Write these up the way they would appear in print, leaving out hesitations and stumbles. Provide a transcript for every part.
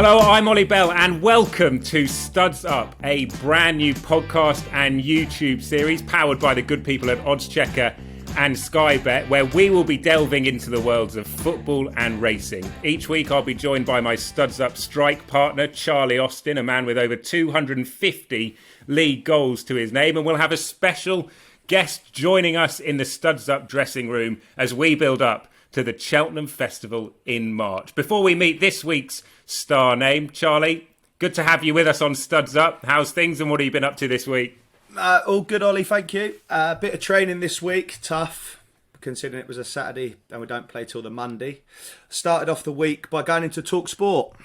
Hello, I'm Ollie Bell and welcome to Studs Up, a brand new podcast and YouTube series powered by the good people at oddschecker and Sky Bet, where we will be delving into the worlds of football and racing. Each week I'll be joined by my Studs Up strike partner, Charlie Austin, a man with over 250 league goals to his name, and we'll have a special guest joining us in the Studs Up dressing room as we build up to the Cheltenham Festival in March. Before we meet this week's star name, Charlie, good to have you with us on Studs Up. How's things and what have you been up to this week? All good, Ollie, thank you. A bit of training this week, tough, considering it was a Saturday and we don't play till the Monday. Started off the week by going into Talk Sport,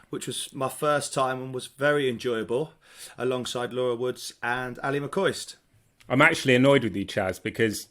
which was my first time and was very enjoyable, alongside Laura Woods and Ally McCoist. I'm actually annoyed with you, Chaz, because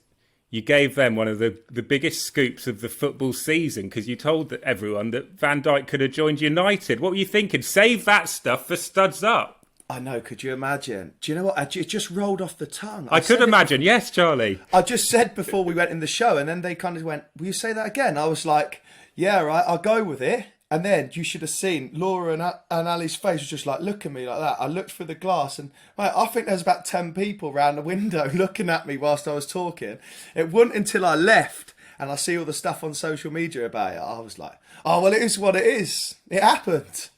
you gave them one of the biggest scoops of the football season because you told everyone that Van Dijk could have joined United. What were you thinking? Save that stuff for Studs Up. I know, could you imagine? Do you know what? It just rolled off the tongue. I could imagine, yes, Charlie. I just said before we went in the show, and then they kind of went, will you say that again? I was like, yeah, right, I'll go with it. And then you should have seen Laura and Ali's face was just like, look at me like that. I looked through the glass and mate, I think there's about 10 people around the window looking at me whilst I was talking. It wasn't until I left and I see all the stuff on social media about it, I was like, oh, well, it is what it is. It happened.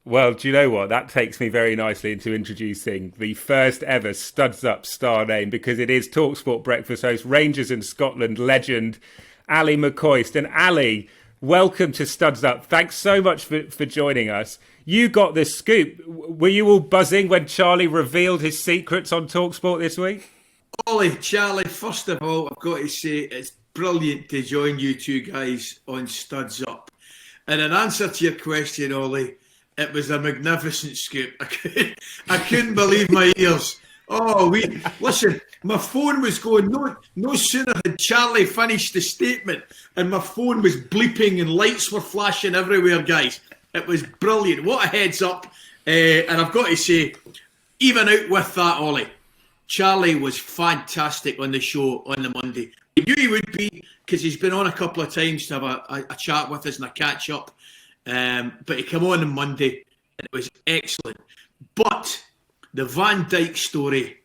Well, do you know what? That takes me very nicely into introducing the first ever Studs Up star name, because it is TalkSport breakfast host, Rangers in Scotland legend, Ally McCoist. And Ally, welcome to Studs Up. Thanks so much for joining us. You got this scoop. Were you all buzzing when Charlie revealed his secrets on TalkSport this week? Ollie, Charlie, first of all, I've got to say it's brilliant to join you two guys on Studs Up. And in answer to your question, Ollie, it was a magnificent scoop. I couldn't believe my ears. Listen, my phone was going, no sooner had Charlie finished the statement and my phone was bleeping and lights were flashing everywhere, guys. It was brilliant. What a heads up. And I've got to say, even out with that, Ollie, Charlie was fantastic on the show on the Monday. We knew he would be because he's been on a couple of times to have a chat with us and a catch up. But he came on Monday and it was excellent. But the Van Dijk story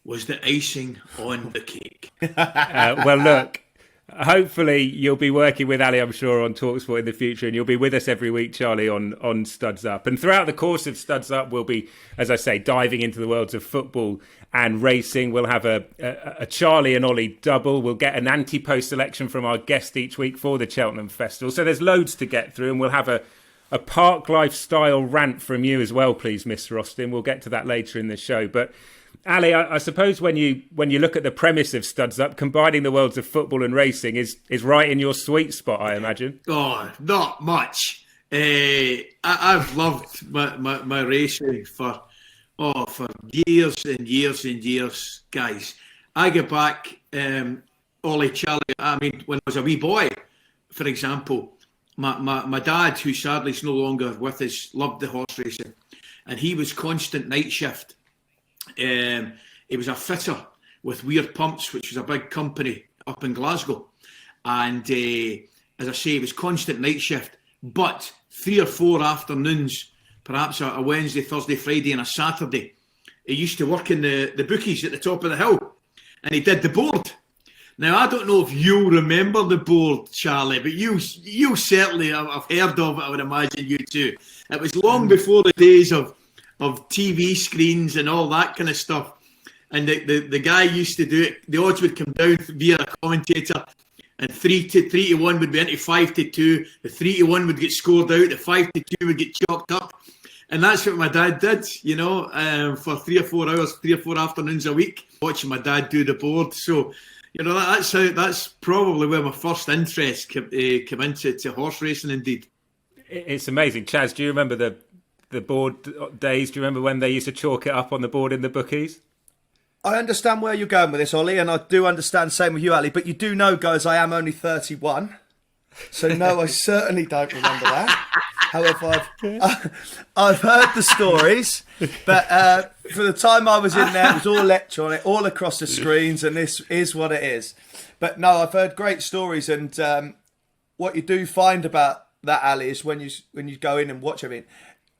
was the icing on the cake. Well, look, hopefully you'll be working with Ally, I'm sure, on TalkSport in the future, and you'll be with us every week, Charlie, on Studs Up. And throughout the course of Studs Up, we'll be, as I say, diving into the worlds of football and racing. We'll have a Charlie and Ollie double. We'll get an anti-post selection from our guest each week for the Cheltenham Festival. So there's loads to get through, and we'll have a Parklife style rant from you as well, please, Mr. Austin. We'll get to that later in the show. But Ally, I suppose when you look at the premise of Studs Up, combining the worlds of football and racing is right in your sweet spot, I imagine. Oh, not much. I've loved my racing for years and years and years, guys. I go back, Ollie, Charlie, I mean, when I was a wee boy, for example, my dad, who sadly is no longer with us, loved the horse racing, and he was constant night shift. He was a fitter with Weir Pumps, which was a big company up in Glasgow, and as I say, it was constant night shift, but 3 or 4 afternoons, perhaps a Wednesday, Thursday, Friday and a Saturday, he used to work in the bookies at the top of the hill, and he did the board. Now, I don't know if you'll remember the board, Charlie, but you certainly have heard of it, I would imagine you too. It was long before the days of TV screens and all that kind of stuff. And the guy used to do it, the odds would come down via a commentator, and 3-1 would be into 5-2, the 3-1 would get scored out, the 5-2 would get chalked up. And that's what my dad did, for 3 or 4 hours, 3 or 4 afternoons a week, watching my dad do the board. So, that's probably where my first interest came into horse racing, indeed. It's amazing. Chaz, do you remember the board days? Do you remember when they used to chalk it up on the board in the bookies? I understand where you're going with this, Ollie, and I do understand, same with you, Ali, but you do know, guys, I am only 31. So, no, I certainly don't remember that. However, I've heard the stories, but for the time I was in there, it was all electronic, all across the screens, and this is what it is. But no, I've heard great stories, and what you do find about that, Ali, is when you go in and watch. I mean,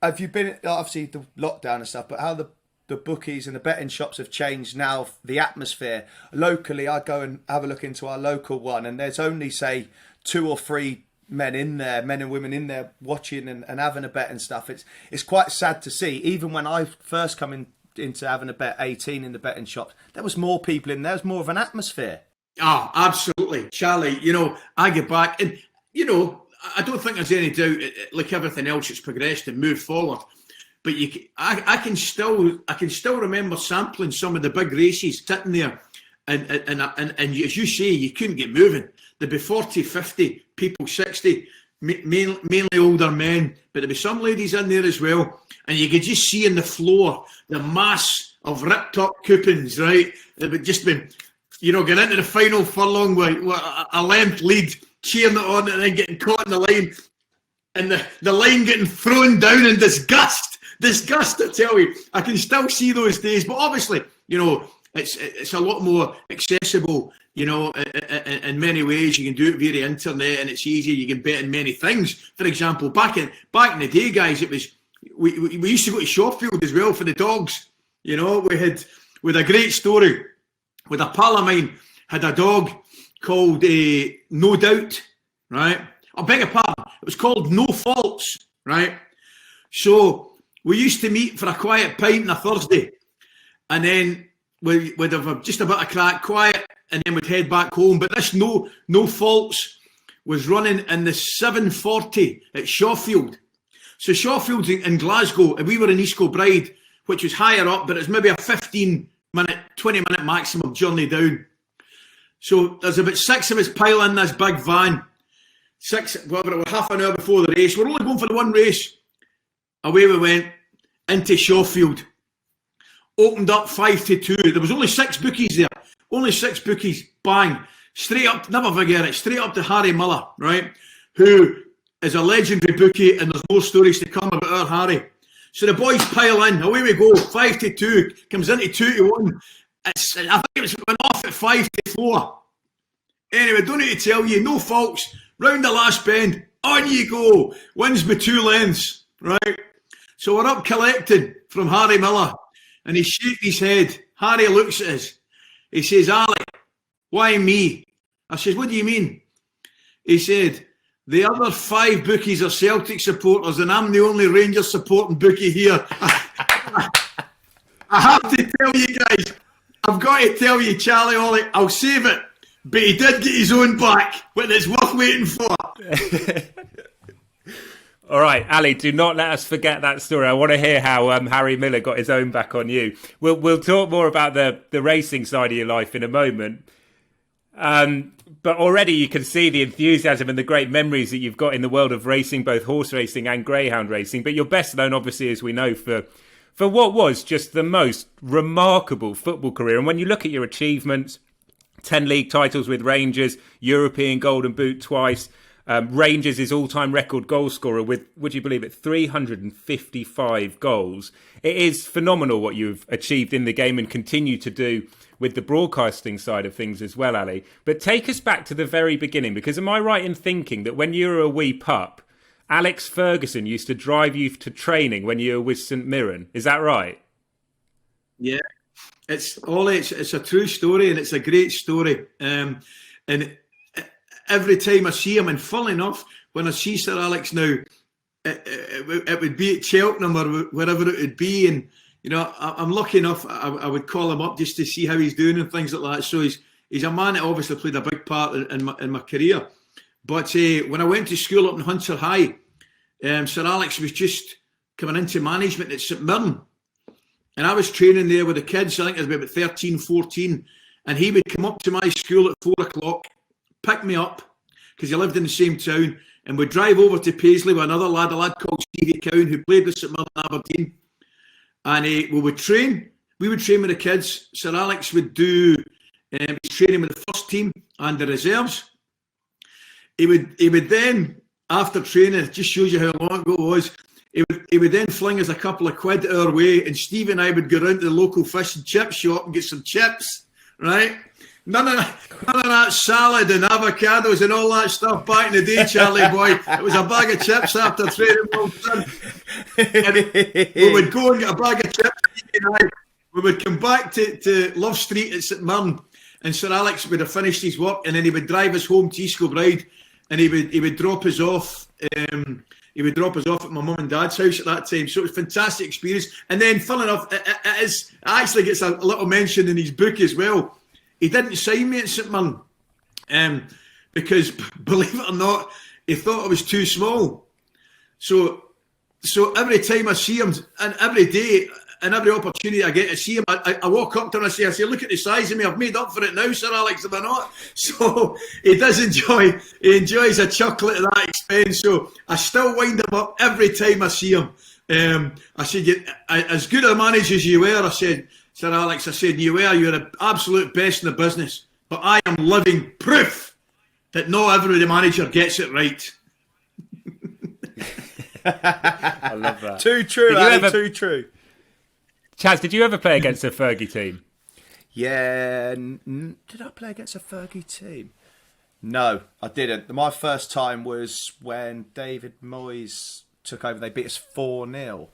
have you been, obviously the lockdown and stuff, but how the bookies and the betting shops have changed now, the atmosphere. Locally, I go and have a look into our local one, and there's only, say, 2 or 3 men in there, men and women in there watching and having a bet and stuff. It's quite sad to see. Even when I first come into having a bet, 18 in the betting shops, there was more people in there. There was more of an atmosphere. Oh, absolutely, Charlie. You know, I get back, and you know, I don't think there's any doubt. Like everything else, it's progressed and moved forward. But I can still remember sampling some of the big races, sitting there, and as you say, you couldn't get moving. There'd be 40, 50 people, 60, mainly older men, but there'd be some ladies in there as well, and you could just see on the floor the mass of ripped up coupons, right? It would just be, you know, get into the final furlong with a length lead, cheering it on, and then getting caught in the line, and the line getting thrown down in disgust. Disgust, I tell you. I can still see those days, but obviously, you know, it's a lot more accessible, you know, in many ways. You can do it via the internet, and it's easy. You can bet in many things. For example, back in the day, guys, it was we used to go to Sheffield as well for the dogs. You know, we had a great story with a pal of mine had a dog called No Doubt, right? I beg your pardon. It was called No Faults, right? So we used to meet for a quiet pint on a Thursday, and then we'd have just a bit of crack, quiet, and then we'd head back home. But this No Faults was running in the 7:40 at Sheffield. So Sheffield's in Glasgow, and we were in East Kilbride, which was higher up, but it's maybe a 15-minute, 20-minute maximum journey down. So there's about 6 of us pile in this big van. 6, whatever it was, half an hour before the race. We're only going for the one race. Away we went into Sheffield. Opened up 5-2. There was only 6 bookies there. Only 6 bookies. Bang. Straight up, never forget it, straight up to Harry Miller, right? Who is a legendary bookie, and there's more stories to come about our Harry. So the boys pile in. Away we go. 5-2. Comes into 2-1. I think it went off at 5-4. Anyway, don't need to tell you, No Faults. Round the last bend. On you go. Wins by 2 lengths, right? So we're up collecting from Harry Miller, and he shakes his head. Harry looks at us. He says, "Alec, why me?" I says, "What do you mean?" He said, "The other 5 bookies are Celtic supporters, and I'm the only Rangers supporting bookie here." I have to tell you guys, I've got to tell you, Charlie Ollie, I'll save it, but he did get his own back, but it's worth waiting for. All right, Ali, do not let us forget that story. I want to hear how Harry Miller got his own back on you. We'll talk more about the racing side of your life in a moment. But already you can see the enthusiasm and the great memories that you've got in the world of racing, both horse racing and greyhound racing. But you're best known, obviously, as we know, for what was just the most remarkable football career. And when you look at your achievements, 10 league titles with Rangers, European Golden Boot twice, Rangers' is all-time record goal scorer with, would you believe it, 355 goals. It is phenomenal what you've achieved in the game and continue to do with the broadcasting side of things as well, Ali. But take us back to the very beginning, because am I right in thinking that when you were a wee pup, Alex Ferguson used to drive you to training when you were with St Mirren? Is that right? Yeah, it's a true story, and it's a great story. And every time I see him, and funnily enough, when I see Sir Alex now, it would be at Cheltenham or wherever it would be, and you know, I'm lucky enough, I would call him up just to see how he's doing and things like that. So he's a man that obviously played a big part in my career. But when I went to school up in Hunter High, Sir Alex was just coming into management at St Mirren, and I was training there with the kids. I think I was about 13, 14, and he would come up to my school at 4 o'clock, pick me up, because he lived in the same town, and we'd drive over to Paisley with another lad, a lad called Stevie Cowan, who played with St Mirren and Aberdeen. And we would train with the kids. Sir Alex would do his training with the first team and the reserves. He would then, after training, it just shows you how long ago it was, he would then fling us a couple of quid our way, and Steve and I would go round to the local fish and chip shop and get some chips, right? None of that salad and avocados and all that stuff back in the day, Charlie boy. It was a bag of chips after training. We would go and get a bag of chips, and we would come back to Love Street at St Mirren, and Sir Alex would have finished his work, and then he would drive us home to East Kilbride, and he would drop us off. He would drop us off at my mum and dad's house at that time. So it was a fantastic experience. And then, fun enough, it actually gets a little mention in his book as well. He didn't sign me at St Mirren because, believe it or not, he thought I was too small. So every time I see him, and every day, and every opportunity I get to see him, I walk up to him and I say, look at the size of me, I've made up for it now, Sir Alex, have I not? So he enjoys a chocolate at that expense. So I still wind him up every time I see him. I said, as good a manager as you were, I said, Sir Alex, you're the absolute best in the business, but I am living proof that not every manager gets it right. I love that. Too true, Ali, too true. Chaz, did you ever play against a Fergie team? Yeah. Did I play against a Fergie team? No, I didn't. My first time was when David Moyes took over. They beat us 4-0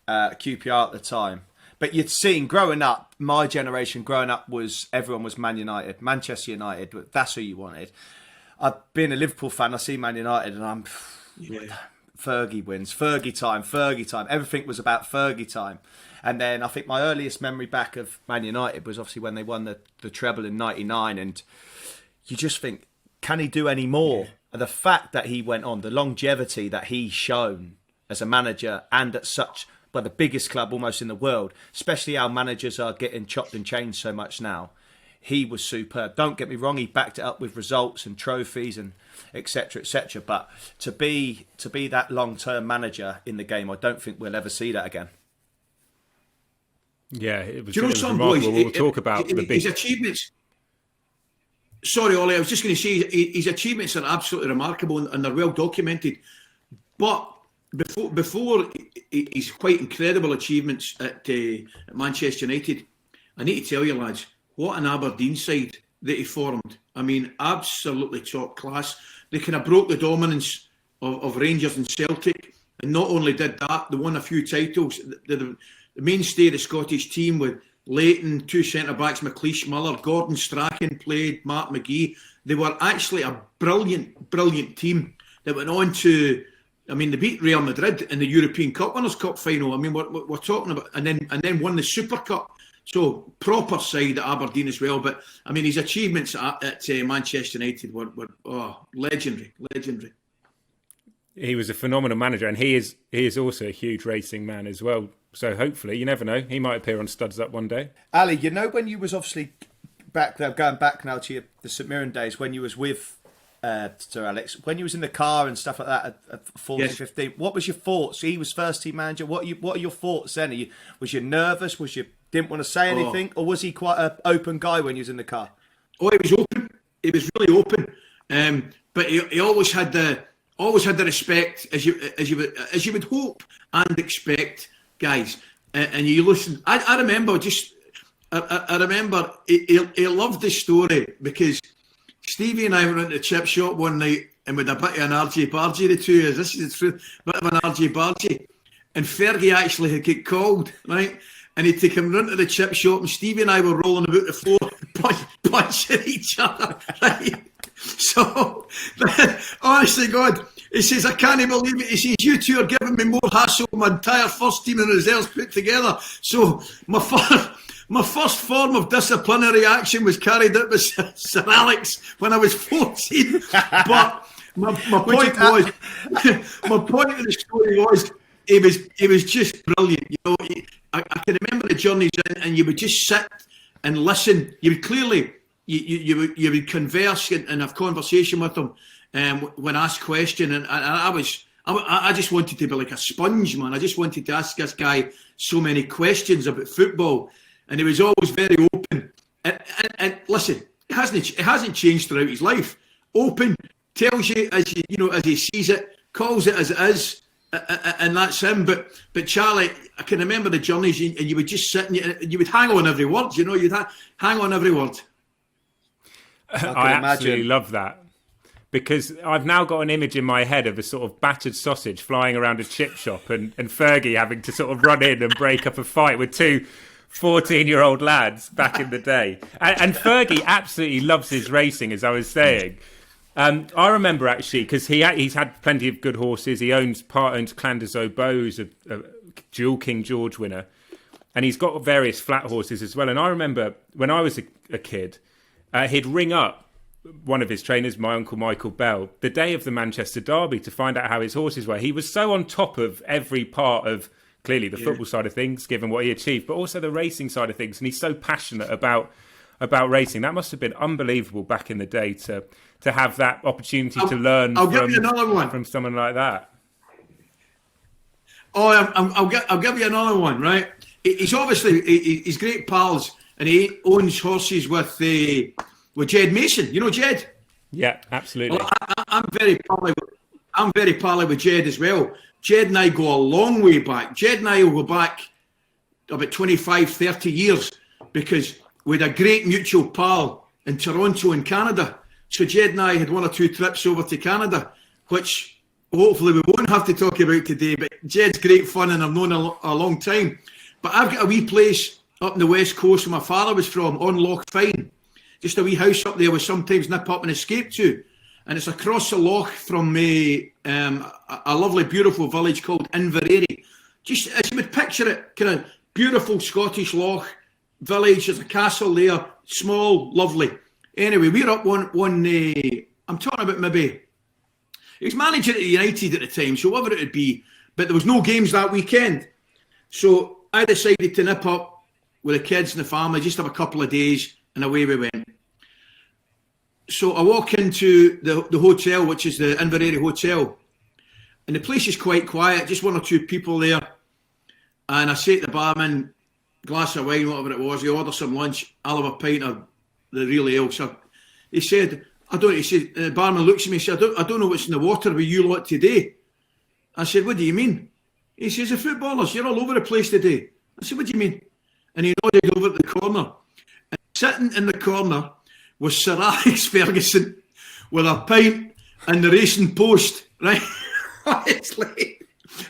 at QPR at the time. But you'd seen, growing up, my generation growing up, everyone was Man United, Manchester United. That's who you wanted. I've been a Liverpool fan. I see Man United and I'm... Yeah. Fergie wins. Fergie time. Everything was about Fergie time. And then I think my earliest memory back of Man United was obviously when they won the treble in '99. And you just think, can he do any more? Yeah. And the fact that he went on, the longevity that he's shown as a manager and at the biggest club almost in the world, especially how managers are getting chopped and changed so much now. He was superb. Don't get me wrong, he backed it up with results and trophies and etc. etc. But to be that long-term manager in the game, I don't think we'll ever see that again. Yeah, it was remarkable. Boys, we'll talk about his achievements. Sorry, Ollie, I was just going to say his achievements are absolutely remarkable and they're well documented. But before his quite incredible achievements at Manchester United, I need to tell you, lads, what an Aberdeen side that he formed. I mean, absolutely top class. They kind of broke the dominance of Rangers and Celtic. And not only did that, they won a few titles. The mainstay of the Scottish team with Leighton, two centre-backs, McLeish, Muller, Gordon Strachan played, Mark McGee. They were actually a brilliant, brilliant team that went on to... I mean, they beat Real Madrid in the European Cup Winners' Cup final. I mean, we're talking about... And then won the Super Cup. So, proper side at Aberdeen as well. But, I mean, his achievements at Manchester United were legendary. He was a phenomenal manager, and he is also a huge racing man as well. So, hopefully, you never know, he might appear on Studs Up one day. Ali, you know when you was obviously going back now to the St Mirren days, when you was with Sir Alex, when you was in the car and stuff like that at 14, yes. 15, what was your thoughts? He was first team manager. What are your thoughts then? Was you nervous? Was you didn't want to say anything, or was he quite an open guy when he was in the car? Oh, he was open. He was really open. But he always had the respect, as you would hope and expect, guys. And you listen. I remember he loved this story because Stevie and I went into the chip shop one night and with a bit of an RJ Bargy, the two of us. This is the truth, bit of an RJ Bargy. And Fergie actually had got called, right? And he'd take him round to the chip shop, and Stevie and I were rolling about the floor, punching each other, right? So, honestly, God, he says, I can't believe it. He says, you two are giving me more hassle than my entire first team and reserves put together. So, my first form of disciplinary action was carried out by Sir Alex when I was 14. But my point of the story was, he was just brilliant. You know, I can remember the journeys in, and you would just sit and listen. You would clearly, you would converse and have conversation with him when asked question. And I just wanted to be like a sponge, man. I just wanted to ask this guy so many questions about football, and he was always very open. And listen, it hasn't changed throughout his life. Open, tells you as he sees it, calls it as it is. And that's him. But Charlie, I can remember the journeys, and you would just sit and you would hang on every word. You know, you'd hang on every word. I absolutely love that. Because I've now got an image in my head of a sort of battered sausage flying around a chip shop and Fergie having to sort of run in and break up a fight with two 14-year-old lads back in the day. And Fergie absolutely loves his racing, as I was saying. I remember actually, because he's had plenty of good horses. He owns Clanders Oboes, a dual King George winner. And he's got various flat horses as well. And I remember when I was a kid, he'd ring up one of his trainers, my uncle Michael Bell, the day of the Manchester Derby to find out how his horses were. He was so on top of every part of, clearly, the football side of things, given what he achieved, but also the racing side of things. And he's so passionate about racing. That must have been unbelievable back in the day to have that opportunity to learn from someone like that. Oh, I'll give you another one, right? He's great pals, and he owns horses with Jed Mason. You know Jed? Yeah, absolutely. Well, I'm very pally with Jed as well. Jed and I go a long way back. Jed and I will go back about 25, 30 years because we had a great mutual pal in Toronto in Canada. So Jed and I had one or two trips over to Canada, which hopefully we won't have to talk about today. But Jed's great fun and I've known a long time. But I've got a wee place up in the West Coast where my father was from, on Loch Fyne. Just a wee house up there we sometimes nip up and escape to. And it's across the loch from a lovely, beautiful village called Inverary. Just as you would picture it, kind of beautiful Scottish loch village. There's a castle there, small, lovely. Anyway, we're up one I'm talking about maybe, he was manager at United at the time, so whatever it would be, but there was no games that weekend. So I decided to nip up with the kids and the family, just have a couple of days, and away we went. So I walk into the hotel, which is the Inverary Hotel, and the place is quite quiet, just one or two people there. And I say to the barman, glass of wine, whatever it was, he ordered some lunch, I'll have a pint of the real ale. So he said, the barman looks at me and said, I don't know what's in the water with you lot today. I said, what do you mean? He says, the footballers, you're all over the place today. I said, what do you mean? And he nodded over at the corner. And sitting in the corner was Sir Alex Ferguson with a pint and the Racing Post, right? Honestly,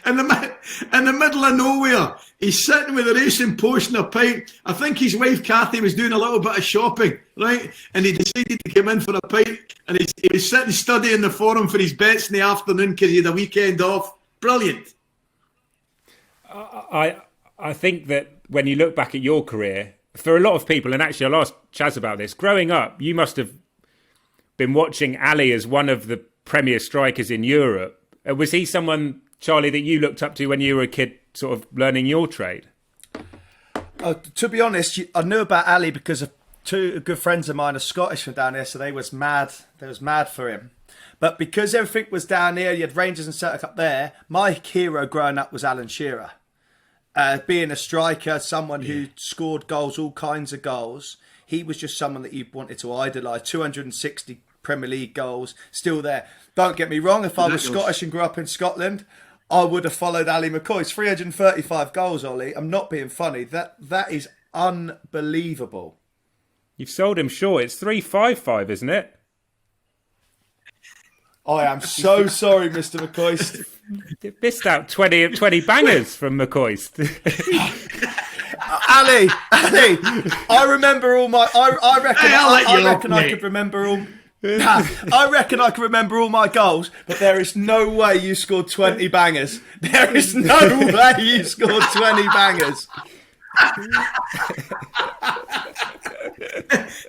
in the middle of nowhere, he's sitting with the Racing Post and a pint. I think his wife Kathy was doing a little bit of shopping, right? And he decided to come in for a pint, and he was sitting studying the forum for his bets in the afternoon because he had a weekend off. Brilliant. I think that when you look back at your career, for a lot of people, and actually I'll ask Chaz about this, growing up, you must have been watching Ali as one of the premier strikers in Europe. Was he someone, Charlie, that you looked up to when you were a kid, sort of learning your trade? To be honest, I knew about Ali because of two good friends of mine are Scottish from down here, so they was mad for him. But because everything was down here, you had Rangers and Celtic up there, my hero growing up was Alan Shearer. Being a striker, someone who scored goals, all kinds of goals, he was just someone that you wanted to idolise. 260 Premier League goals, still there. Don't get me wrong, if I was Scottish and grew up in Scotland, I would have followed Ally McCoist. 335 goals, Ollie. I'm not being funny. That is unbelievable. You've sold him short. It's 355, isn't it? I am so sorry, Mr. McCoist. You missed out 20 bangers from McCoist. Ali, I remember all my. I reckon I could remember all. I reckon I can remember all my goals, but there is no way you scored 20 bangers. There is no way you scored 20 bangers.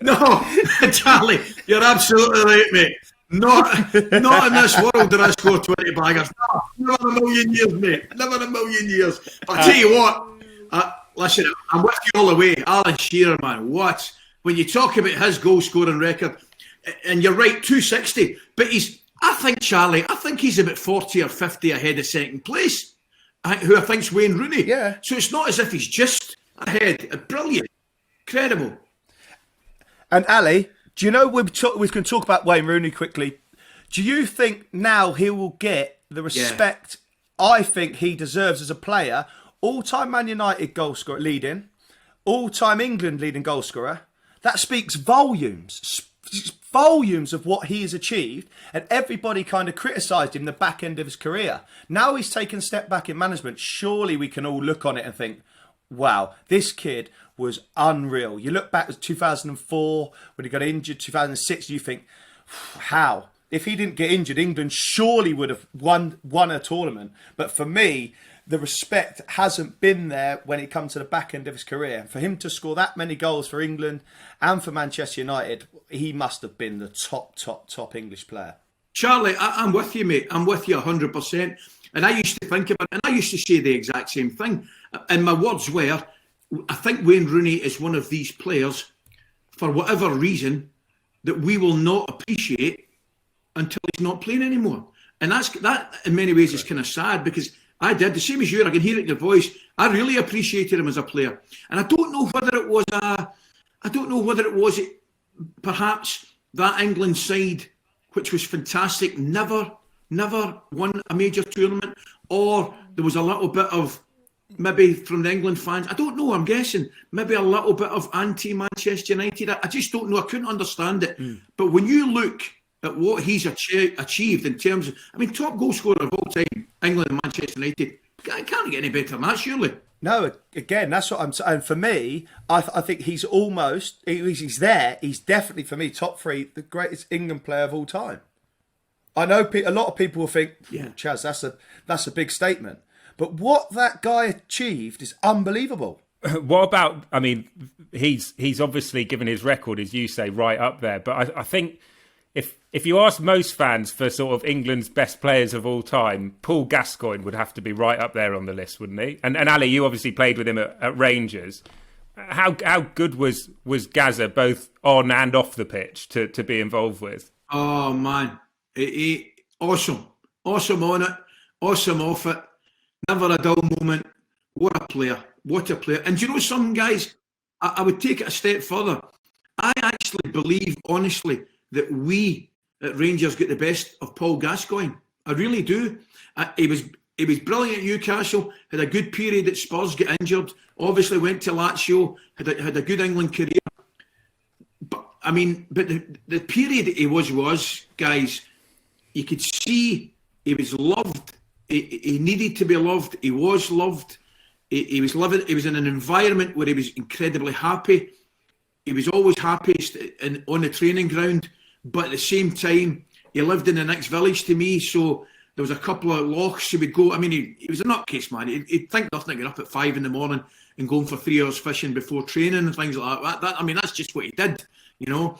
No, Charlie, you're absolutely right, mate. Not in this world did I score 20 bangers. No, never in a million years, mate. Never in a million years. But I tell you what, listen, I'm with you all the way. Alan Shearer, man, what? When you talk about his goal scoring record, and you're right, 260, but I think he's about 40 or 50 ahead of second place, who I think's Wayne Rooney. Yeah. So it's not as if he's just ahead. Brilliant. Incredible. And Ali, do you know, we can talk about Wayne Rooney quickly. Do you think now he will get the respect I think he deserves as a player? All-time Man United goal scorer leading, all-time England leading goal scorer. That speaks volumes. volumes of what he has achieved, and everybody kind of criticised him the back end of his career. Now he's taken a step back in management. Surely we can all look on it and think, wow, this kid was unreal. You look back to 2004 when he got injured, 2006, you think, how? If he didn't get injured, England surely would have won a tournament. But for me, the respect hasn't been there when it comes to the back end of his career. For him to score that many goals for England and for Manchester United, he must have been the top English player. Charlie, I'm with you, mate. I'm with you 100%. And I used to think about it, and I used to say the exact same thing. And my words were, I think Wayne Rooney is one of these players, for whatever reason, that we will not appreciate until he's not playing anymore. And that in many ways is kind of sad, because I did the same as you. I can hear it in your voice. I really appreciated him as a player, and I don't know whether it was perhaps that England side, which was fantastic, never won a major tournament, or there was a little bit of, maybe from the England fans, I don't know, I'm guessing, maybe a little bit of anti-Manchester United. I just don't know. I couldn't understand it. But when you look at what he's achieved in terms of, I mean, top goal scorer of all time, England and Manchester United, can't get any better than that, surely. No, again, that's what I'm saying. And for me, I think he's there. He's definitely, for me, top three, the greatest England player of all time. I know a lot of people will think, Chaz, that's a big statement. But what that guy achieved is unbelievable. What about, I mean, he's obviously given his record, as you say, right up there. But I think if you ask most fans for sort of England's best players of all time, Paul Gascoigne would have to be right up there on the list, wouldn't he? And Ali, you obviously played with him at Rangers. How good was Gazza both on and off the pitch to be involved with? Oh man, awesome on it, awesome off it. Never a dull moment. What a player. And you know, some guys, I would take it a step further. I actually believe, honestly, that we at Rangers get the best of Paul Gascoigne. I really do. He was brilliant at Newcastle, had a good period at Spurs, got injured, obviously went to Lazio, had a good England career. But I mean, the period he was, guys, you could see he was loved. He needed to be loved. He was loved. He was living. He was in an environment where he was incredibly happy. He was always happiest on the training ground, but at the same time, he lived in the next village to me. So there was a couple of lochs he would go. I mean, he was a nutcase, man. He'd think nothing of getting up at 5 a.m. and going for 3 hours fishing before training and things like that. I mean, that's just what he did, you know.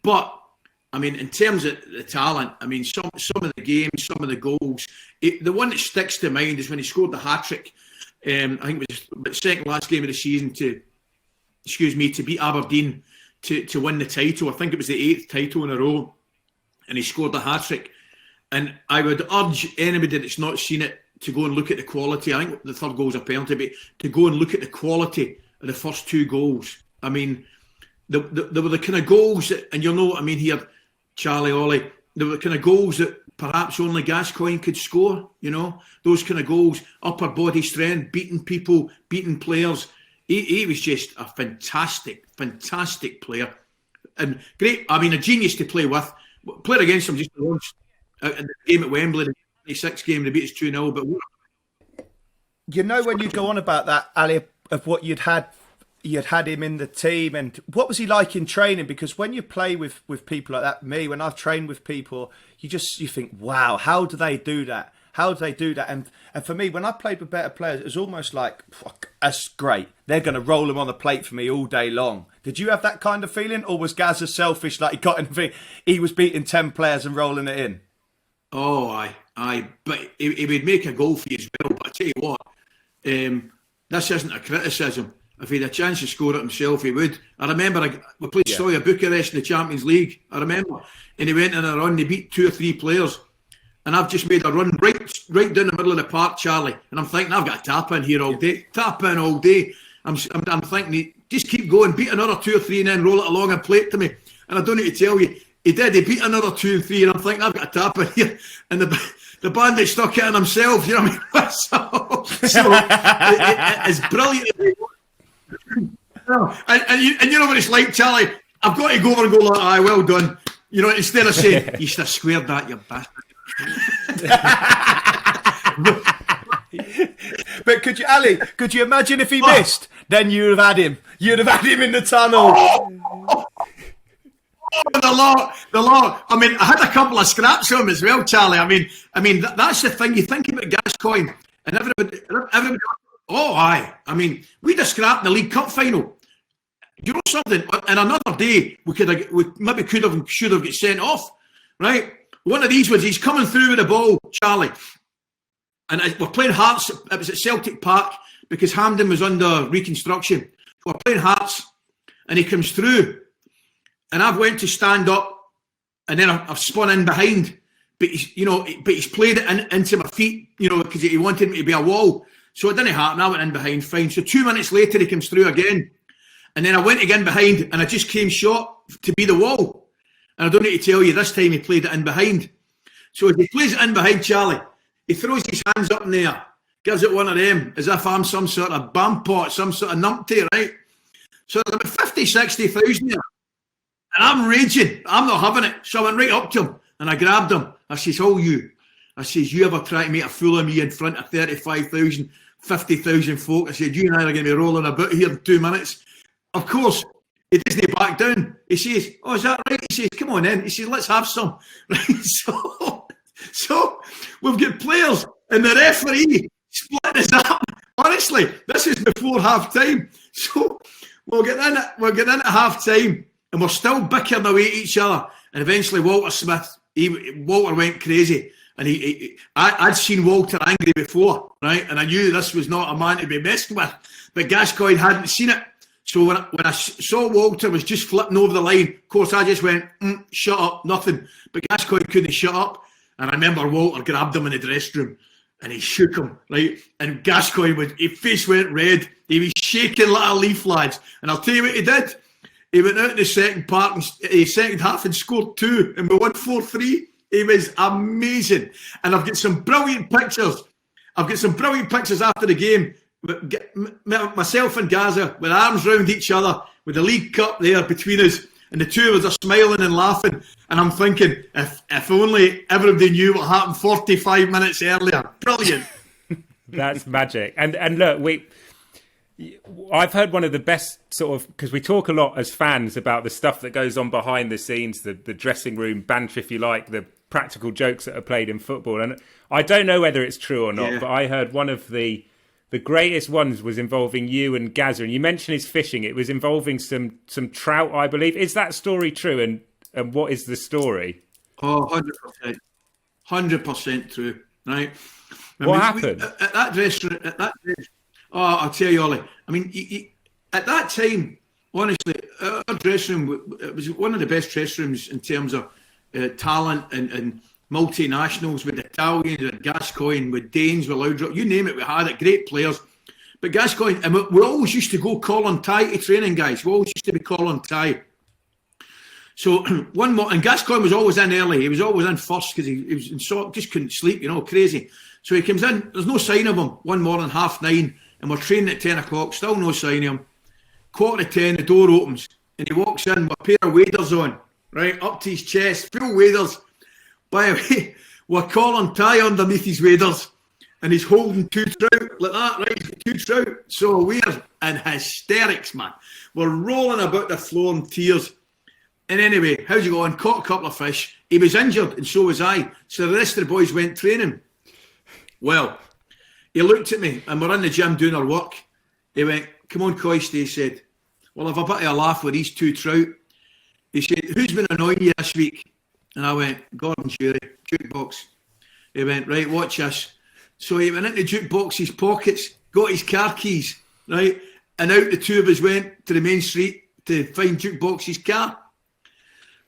But I mean, in terms of the talent, I mean, some of the games, some of the goals. The one that sticks to mind is when he scored the hat-trick. I think it was the second last game of the season to beat Aberdeen to win the title. I think it was the 8th title in a row, and he scored the hat-trick. And I would urge anybody that's not seen it to go and look at the quality. I think the third goal was a penalty, but to go and look at the quality of the first 2 goals. I mean, there were the kind of goals that, and you'll know what I mean here, Charlie, Ollie, there were the kind of goals that perhaps only Gascoigne could score, you know, those kind of goals, upper body strength, beating people, beating players. He was just a fantastic player. And great, I mean, a genius to play with. Played against him just once in the game at Wembley, the 26th game, they beat us 2-0. But you know, when you go on about that, Ali, of what you'd had him in the team, and what was he like in training? Because when you play with people like that, when I've trained with people, you think, wow, how do they do that? And for me, when I played with better players, it was almost like, fuck, that's great. They're going to roll them on the plate for me all day long. Did you have that kind of feeling? Or was Gazza selfish, like he was beating 10 players and rolling it in? Oh, aye. But he would make a goal for you as well. But I tell you what, this isn't a criticism. If he had a chance to score it himself, he would. I remember we played Stoya Bucharest in the Champions League. I remember. And he went in a run, he beat 2 or 3 players. And I've just made a run right down the middle of the park, Charlie. And I'm thinking, I've got to tap in here all day. Tap in all day. I'm thinking, just keep going, beat another 2 or 3 and then roll it along and play it to me. And I don't need to tell you, he did. He beat another 2 and 3 and I'm thinking, I've got to tap in here. And the bandit stuck it in himself, you know what I mean? so it's brilliant. And you know what it's like, Charlie? I've got to go over and go like, aye, well done. You know, instead of saying, you should have squared that, you bastard. But could you, Ali, could you imagine if he missed? Then you'd have had him. You'd have had him in the tunnel. The law. I mean, I had a couple of scraps of him as well, Charlie. I mean, that's the thing. You think about Gascoigne and everybody. Oh, aye. I mean, we'd have scrapped in the League Cup final. You know something? And another day, we should have got sent off, right? One of these was he's coming through with the ball, Charlie, and we're playing Hearts. It was at Celtic Park because Hampden was under reconstruction. We're playing Hearts, and he comes through. And I've went to stand up, and then I've spun in behind. But he's played it into my feet, because he wanted me to be a wall. So it didn't happen. I went in behind, fine. So 2 minutes later, he comes through again. And then I went again behind, and I just came short to be the wall. And I don't need to tell you, this time he played it in behind. So as he plays it in behind, Charlie, he throws his hands up in the air, gives it one of them, as if I'm some sort of bampot, some sort of numpty, right? So there's about 50, 60,000 there. And I'm raging. I'm not having it. So I went right up to him and I grabbed him. I says, "Oh, you." I says, "You ever try to make a fool of me in front of 35,000, 50,000 folk?" I said, "You and I are going to be rolling about here in 2 minutes." Of course, he doesn't back down. He says, "Oh, is that right?" He says, "Come on in." He says, "Let's have some." Right? So we've got players and the referee splitting us up. Honestly, this is before half time. So we'll get in at half time. And we're still bickering away at each other. And eventually Walter went crazy. And I'd seen Walter angry before, right? And I knew this was not a man to be messed with. But Gascoigne hadn't seen it. So when I saw Walter was just flipping over the line, of course I just went, shut up, nothing. But Gascoigne couldn't shut up. And I remember Walter grabbed him in the dressing room and he shook him, right? And Gascoigne, his face went red. He was shaking like a leaf, lads. And I'll tell you what he did. He went out in the second half and scored 2, and we won 4-3. He was amazing. And I've got some brilliant pictures. After the game. Myself and Gaza with arms round each other, with the League Cup there between us, and the two of us are smiling and laughing. And I'm thinking, if only everybody knew what happened 45 minutes earlier. Brilliant. That's magic. And look, I've heard one of the best sort of, because we talk a lot as fans about the stuff that goes on behind the scenes, the dressing room banter, if you like, the practical jokes that are played in football. And I don't know whether it's true or not, but I heard one of the greatest ones was involving you and Gazza. And you mentioned his fishing. It was involving some trout, I believe. Is that story true? And what is the story? Oh, 100%. 100% true, right? What happened? At that restaurant, oh, I'll tell you, Ollie. I mean, at that time, honestly, our dressing room, it was one of the best dressing rooms in terms of talent and multinationals, with Italians and Gascoigne, with Danes, with Loudrop, you name it, we had it, great players. But Gascoigne, and we always used to go collar tie to training, guys. We always used to be collar tie. So one more, and Gascoigne was always in early. He was always in first because he was in just couldn't sleep, crazy. So he comes in, there's no sign of him one morning, 9:30, and we're training at 10 o'clock, still no sign of him. 9:45, the door opens, and he walks in with a pair of waders on, right, up to his chest, full waders. By the way, we're collar tie underneath his waders, and he's holding 2 trout like that, right? He's got 2 trout. So we're in hysterics, man. We're rolling about the floor in tears. And anyway, how's he going? Caught a couple of fish. He was injured, and so was I. So the rest of the boys went training. Well, he looked at me, and we're in the gym doing our work. He went, "Come on, Coist," he said. "Well, I've a bit of a laugh with these 2 trout." He said, "Who's been annoying you this week?" And I went, "Gordon Jury, jukebox." He went, "Right, watch this." So he went into jukebox's pockets, got his car keys, right? And out the 2 of us went to the main street to find jukebox's car.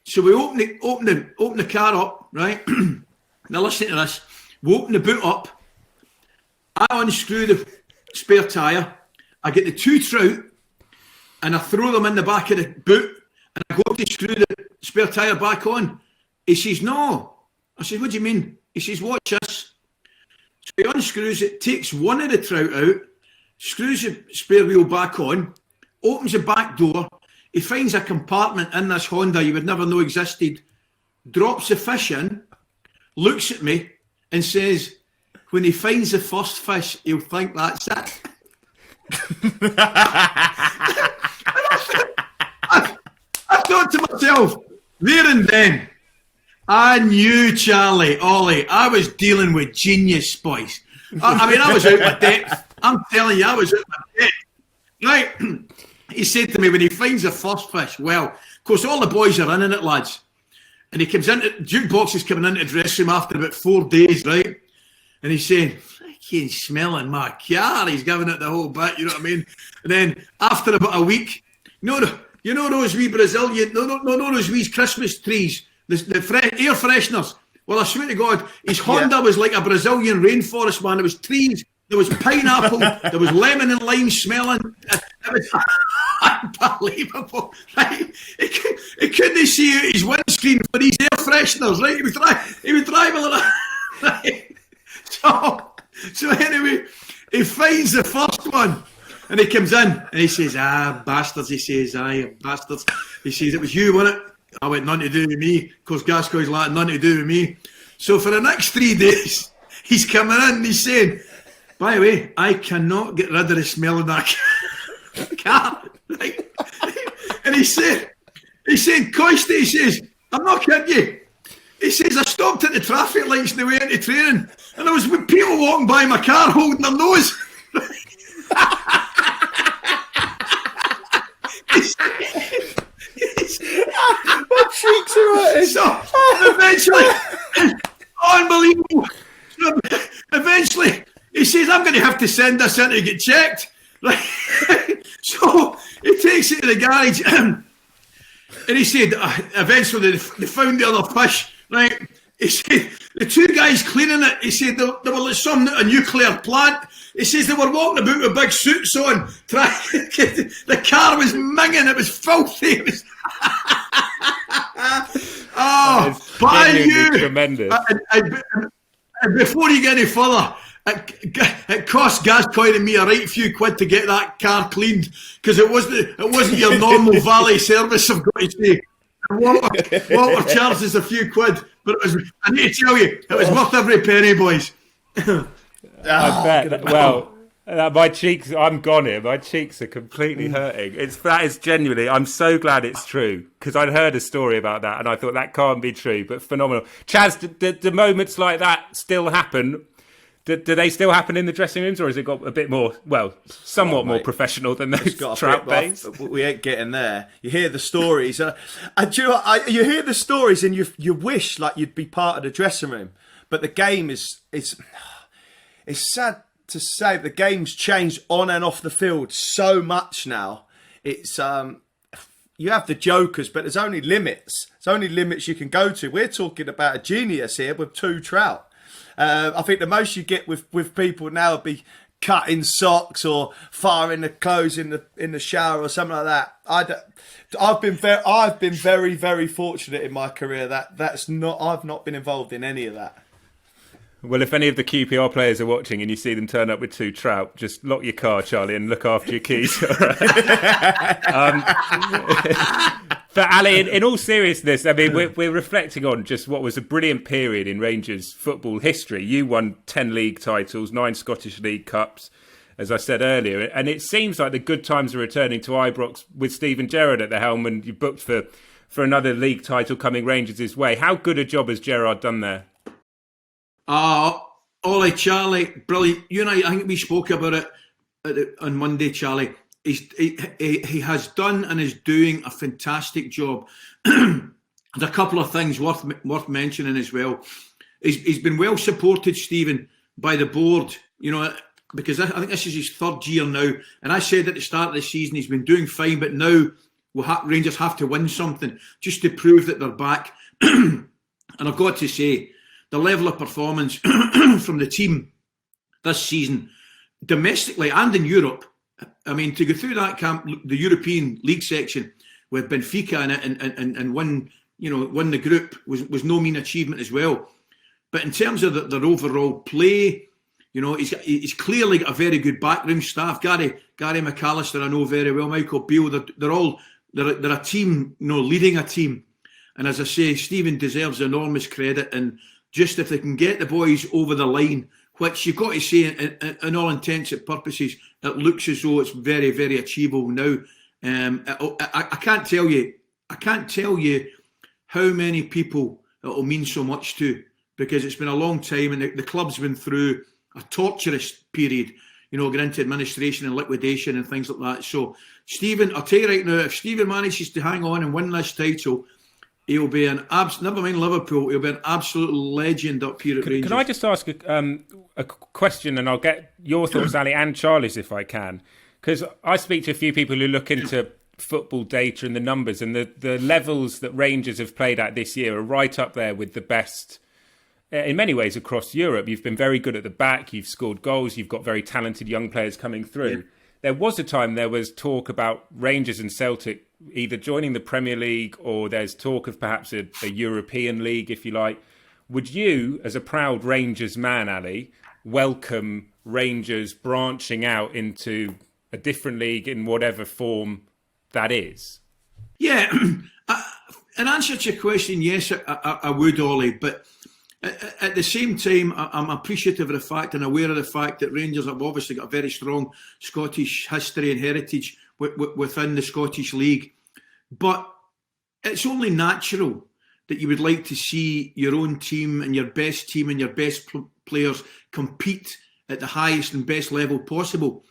So we open the car up, right? Now listen to this. We open the boot up. I unscrew the spare tyre. I get the 2 trout and I throw them in the back of the boot, and I go to screw the spare tyre back on. He says, "No." I said, "What do you mean?" He says, "Watch this." So he unscrews it, takes one of the trout out, screws the spare wheel back on, opens the back door. he finds a compartment in this Honda you would never know existed, drops the fish in, looks at me and says, when he finds the first fish, he'll think that's it. I thought to myself, there and then, I knew, Charlie, Ollie, I was dealing with genius, boys. I mean, I was out my depth. I'm telling you, I was out my depth. Right? He said to me, when he finds the first fish, well, of course, all the boys are in it, lads. And he comes into, Jukebox is coming into the dressing room after about 4 days, right? And he's saying, freaking smelling my car. He's giving it the whole bit, you know what I mean? And then after about a week, you know those wee Brazilian, no, those wee Christmas trees, the air fresheners. Well, I swear to God, his Honda was like a Brazilian rainforest, man. There was trees, there was pineapple, there was lemon and lime smelling. It was unbelievable. Right? He couldn't see out his windscreen for these air fresheners, right? He was driving like that. Right? So anyway, he finds the first one. And he comes in and he says, bastards. He says, bastards. He says, it was you, wasn't it? I went, nothing to do with me. Of course, Gascoigne's like, nothing to do with me. So for the next 3 days, he's coming in and he's saying, by the way, I cannot get rid of the smell of that car. Right? And he said, Coist, he says, I'm not kidding you. He says, I stopped at the traffic lights on the way into training and there was people walking by my car holding their nose. My cheeks are hurting. So eventually, unbelievable. So eventually, he says, I'm going to have to send this in to get checked. Right? So he takes it to the garage, and he said, eventually they found the other fish. Right? He said, the two guys cleaning it, he said, they were like some a nuclear plant. He says they were walking about with big suits on. The car was minging, it was filthy. It was but I knew, tremendous. And before you get any further, it cost Gascoigne and me a right few quid to get that car cleaned because it wasn't your normal valet service, I've got to say. Water charges a few quid, but it was, I need to tell you, it was worth every penny, boys. I bet. Well, my cheeks, I'm gone here. My cheeks are completely hurting. That is genuinely, I'm so glad it's true because I'd heard a story about that and I thought that can't be true, but phenomenal. Chaz, do moments like that still happen? Do they still happen in the dressing rooms, or has it got a bit more, somewhat more professional than those trout bays? We ain't getting there. You hear the stories. You hear the stories and you wish like you'd be part of the dressing room. But the game is it's sad to say the game's changed on and off the field so much now. It's you have the jokers, but there's only limits. There's only limits you can go to. We're talking about a genius here with 2 trout. I think the most you get with people now would be cutting socks or firing the clothes in the shower or something like that. I've been very, very fortunate in my career I've not been involved in any of that. Well, if any of the QPR players are watching and you see them turn up with 2 trout, just lock your car, Charlie, and look after your keys. But Ali, in all seriousness, I mean, we're reflecting on just what was a brilliant period in Rangers football history. You won 10 league titles, 9 Scottish League Cups, as I said earlier. And it seems like the good times are returning to Ibrox with Steven Gerrard at the helm, and you booked for another league title coming Rangers' way. How good a job has Gerrard done there? Ollie, Charlie, brilliant. You and I think we spoke about it on Monday, Charlie. He has done and is doing a fantastic job. There's a couple of things worth mentioning as well. He's been well supported, Stephen, by the board, you know, because I think this is his 3rd year now. And I said at the start of the season he's been doing fine, but now Rangers have to win something just to prove that they're back. And I've got to say, the level of performance from the team this season, domestically and in Europe, I mean, to go through that camp, the European League section with Benfica in it and win the group was no mean achievement as well. But in terms of their overall play, you know, he's clearly got a very good backroom staff. Gary McAllister, I know very well. Michael Beale, they're all they're a team, leading a team. And as I say, Stephen deserves enormous credit. And just if they can get the boys over the line, which you've got to say, in all intents and purposes, it looks as though it's very, very achievable now. I can't tell you how many people it will mean so much to, because it's been a long time and the club's been through a torturous period, going into administration and liquidation and things like that. So, Stephen, I'll tell you right now, if Stephen manages to hang on and win this title, he'll be never mind Liverpool, he'll be an absolute legend up here at Rangers. Can I just ask a question, and I'll get your thoughts, Ali, and Charlie's if I can? Because I speak to a few people who look into football data and the numbers, and the levels that Rangers have played at this year are right up there with the best in many ways across Europe. You've been very good at the back, you've scored goals, you've got very talented young players coming through. Yeah. There was a time there was talk about Rangers and Celtic either joining the Premier League, or there's talk of perhaps a European league, if you like. Would you, as a proud Rangers man, Ali, welcome Rangers branching out into a different league in whatever form that is? Yeah, in answer to your question, yes, I would, Ollie, but at the same time, I'm appreciative of the fact and aware of the fact that Rangers have obviously got a very strong Scottish history and heritage within the Scottish League. But it's only natural that you would like to see your own team and your best players compete at the highest and best level possible.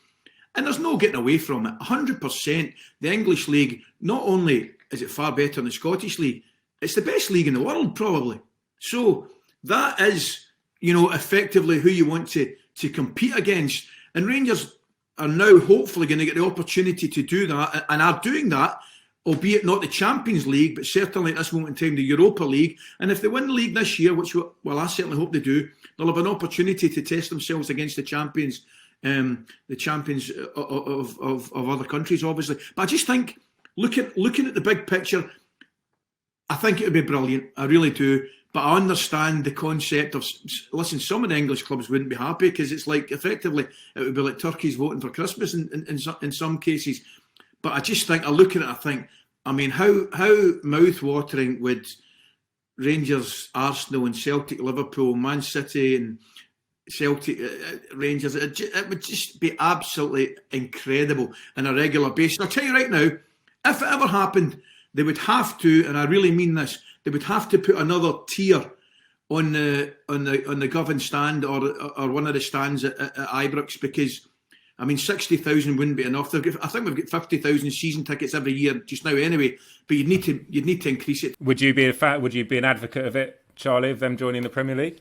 And there's no getting away from it. 100%, the English League, not only is it far better than the Scottish League, it's the best league in the world, probably. So that is, effectively who you want to compete against. And Rangers are now hopefully going to get the opportunity to do that, and are doing that, albeit not the Champions League, but certainly at this moment in time, the Europa League. And if they win the league this year, which, I certainly hope they do, they'll have an opportunity to test themselves against the champions of other countries, obviously. But I just think, looking at the big picture, I think it would be brilliant. I really do. But I understand the concept of, listen, some of the English clubs wouldn't be happy, because it's like, effectively, it would be like turkeys voting for Christmas in some cases. But I just think, I look at it, I think, I mean, how mouth-watering would Rangers, Arsenal and Celtic, Liverpool, Man City and Celtic, Rangers, it would just be absolutely incredible on a regular basis. I'll tell you right now, if it ever happened, they would have to, and I really mean this, they would have to put another tier on the Govan stand or one of the stands at Ibrox, because 60,000 wouldn't be enough. I think we've got 50,000 season tickets every year just now anyway, but you'd need to increase it. Would you be an advocate of it, Charlie, of them joining the Premier League?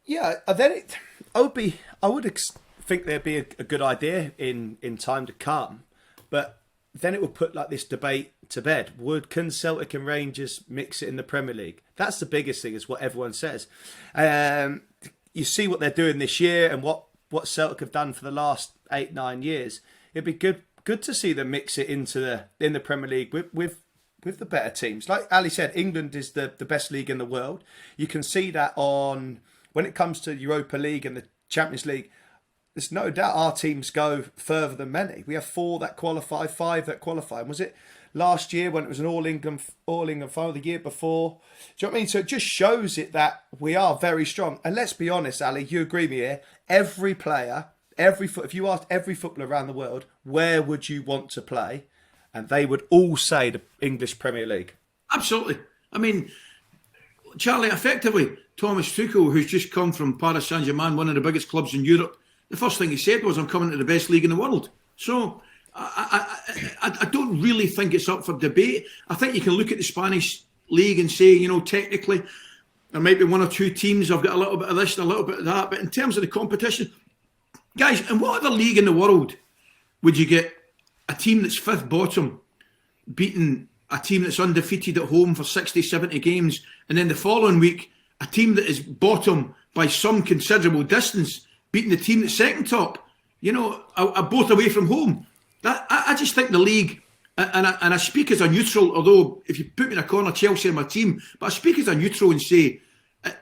Yeah, I would think there'd be a good idea in time to come, but then it would put like this debate to bed. Can Celtic and Rangers mix it in the Premier League? That's the biggest thing, is what everyone says. You see what they're doing this year and what Celtic have done for the last 8-9 years. It'd be good to see them mix it in the Premier League with the better teams. Like Ali said, England is the best league in the world. You can see that when it comes to Europa League and the Champions League. There's no doubt our teams go further than many. We have 4 that qualify, 5 that qualify. Was it last year when it was an all England final? The year before? Do you know what I mean? So it just shows it that we are very strong. And let's be honest, Ali, you agree with me here. Every player, if you asked every footballer around the world, where would you want to play? And they would all say the English Premier League. Absolutely. Charlie, effectively, Thomas Tuchel, who's just come from Paris Saint-Germain, one of the biggest clubs in Europe, the first thing he said was, I'm coming to the best league in the world. So I don't really think it's up for debate. I think you can look at the Spanish league and say, technically, there might be 1 or 2 teams have got a little bit of this and a little bit of that. But in terms of the competition, guys, in what other league in the world would you get a team that's 5th bottom beating a team that's undefeated at home for 60, 70 games, and then the following week, a team that is bottom by some considerable distance beating the team that's second top, both away from home? I just think the league, and I speak as a neutral, although if you put me in a corner, Chelsea are my team, but I speak as a neutral and say,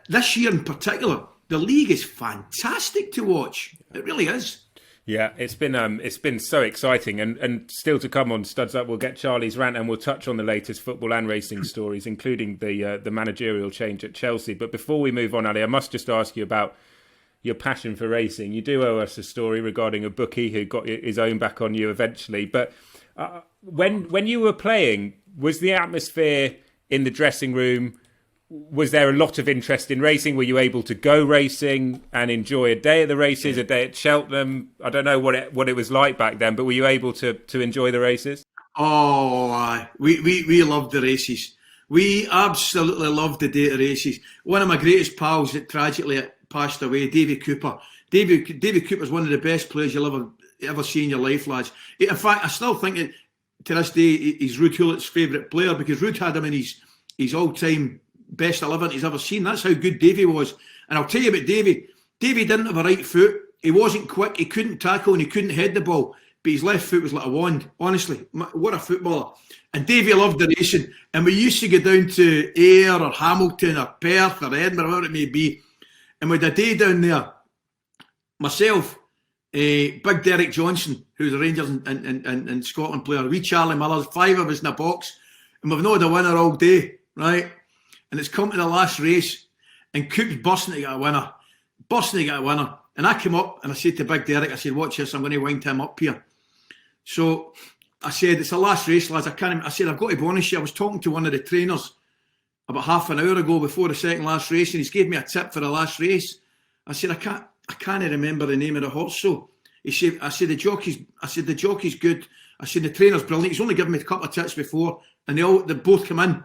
this year in particular, the league is fantastic to watch. It really is. Yeah, it's been so exciting, and still to come on Studs Up. We'll get Charlie's rant, and we'll touch on the latest football and racing stories, including the managerial change at Chelsea. But before we move on, Ali, I must just ask you about your passion for racing. You do owe us a story regarding a bookie who got his own back on you eventually. But when you were playing, was the atmosphere in the dressing room? Was there a lot of interest in racing? Were you able to go racing and enjoy a day at the races, a day at Cheltenham? I don't know what it was like back then, but were you able to enjoy the races? Oh, we loved the races. We absolutely loved the day at the races. One of my greatest pals that tragically passed away, Davy Cooper. Davy Cooper's one of the best players you'll ever see in your life, lads. In fact, I still think that to this day he's Ruud Hulet's favourite player, because Ruud had him in his all-time best 11 he's ever seen. That's how good Davy was. And I'll tell you about Davy. Davy didn't have a right foot. He wasn't quick. He couldn't tackle and he couldn't head the ball. But his left foot was like a wand. Honestly, what a footballer. And Davy loved the racing. And we used to go down to Ayr or Hamilton or Perth or Edinburgh, whatever it may be. And with a day down there, myself, Big Derek Johnson, who's a Rangers and Scotland player, wee Charlie Millers, 5 of us in a box. And we've not had a winner all day, right? And it's come to the last race, and Cook's bursting to get a winner. And I came up and I said to Big Derek, I said, watch this, I'm going to wind him up here. So I said, it's the last race, lads. I said, I've got to be honest, I was talking to one of the trainers about half an hour ago before the second last race, and he's gave me a tip for the last race. I said, I can't remember the name of the horse. So I said, the jockey's good. I said, the trainer's brilliant. He's only given me a couple of tips before, and they both come in.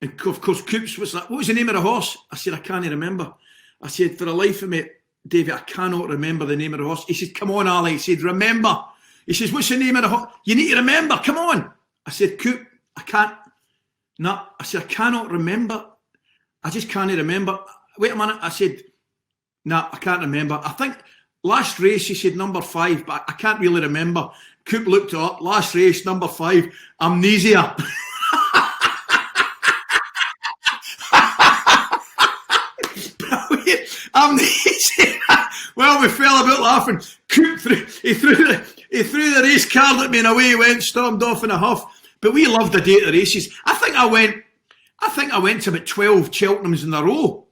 And of course, Coops was like, what was the name of the horse? I said, I can't remember. I said, for the life of me, David, I cannot remember the name of the horse. He said, come on, Ali. He said, remember. He says, what's the name of the horse? You need to remember. Come on. I said, Coop, I can't. No, I said, I cannot remember. I just can't remember. Wait a minute. I said, no, I can't remember. I think last race, he said number 5, but I can't really remember. Coop looked it up. Last race, number 5, amnesia. Amnesia. Well, we fell about laughing. Coop he threw the race card at me, and away he went, stormed off in a huff. But we loved the day at the races. I think I went to about 12 Cheltenhams in a row,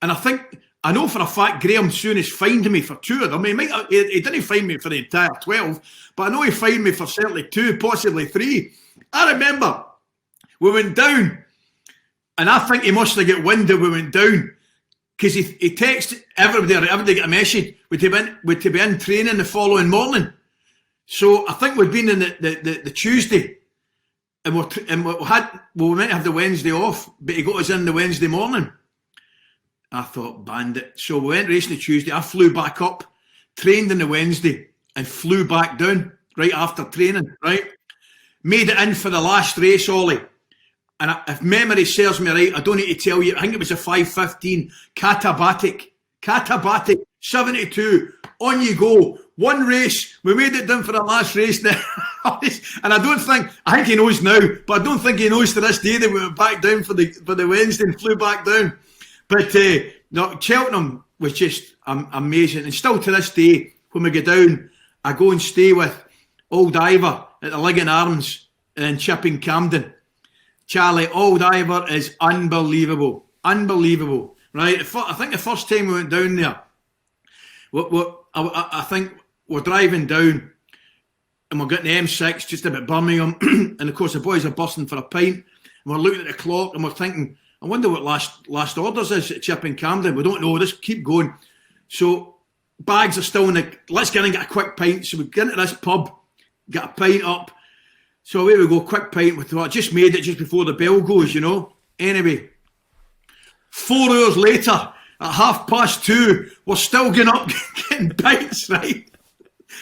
and I know for a fact Graham Souness fined me for 2 of them. He didn't fine me for the entire 12, but I know he fined me for certainly 2, possibly 3. I remember we went down, and I think he must have got wind that we went down, because he texted everybody got a message would he be in training the following morning. So I think we'd been in the Tuesday, and we meant to have the Wednesday off, but he got us in the Wednesday morning. I thought, bandit. So we went racing the Tuesday. I flew back up, trained on the Wednesday, and flew back down right after training, right? Made it in for the last race, Ollie. And if memory serves me right, I don't need to tell you, I think it was a 5:15 Katabatic, 72, on you go. One race, we made it down for the last race now. And I think he knows now, but I don't think he knows to this day that we went back down for the Wednesday and flew back down. But no, Cheltenham was just amazing. And still to this day, when we go down, I go and stay with old Ivor at the Leg and Arms in Chipping Camden. Charlie, old Ivor is unbelievable. Unbelievable. Right? I think the first time we went down there, I think we're driving down and we're getting the M6 just about Birmingham. And of course, the boys are busting for a pint. And we're looking at the clock and we're thinking, I wonder what last orders is at Chipping Camden. We don't know. Just keep going. So bags are still in let's get in and get a quick pint. So we get into this pub, get a pint up. So away we go, quick pint. We thought, I just made it just before the bell goes, you know. Anyway, 4 hours later, at 2:30, we're still going up getting pints, right?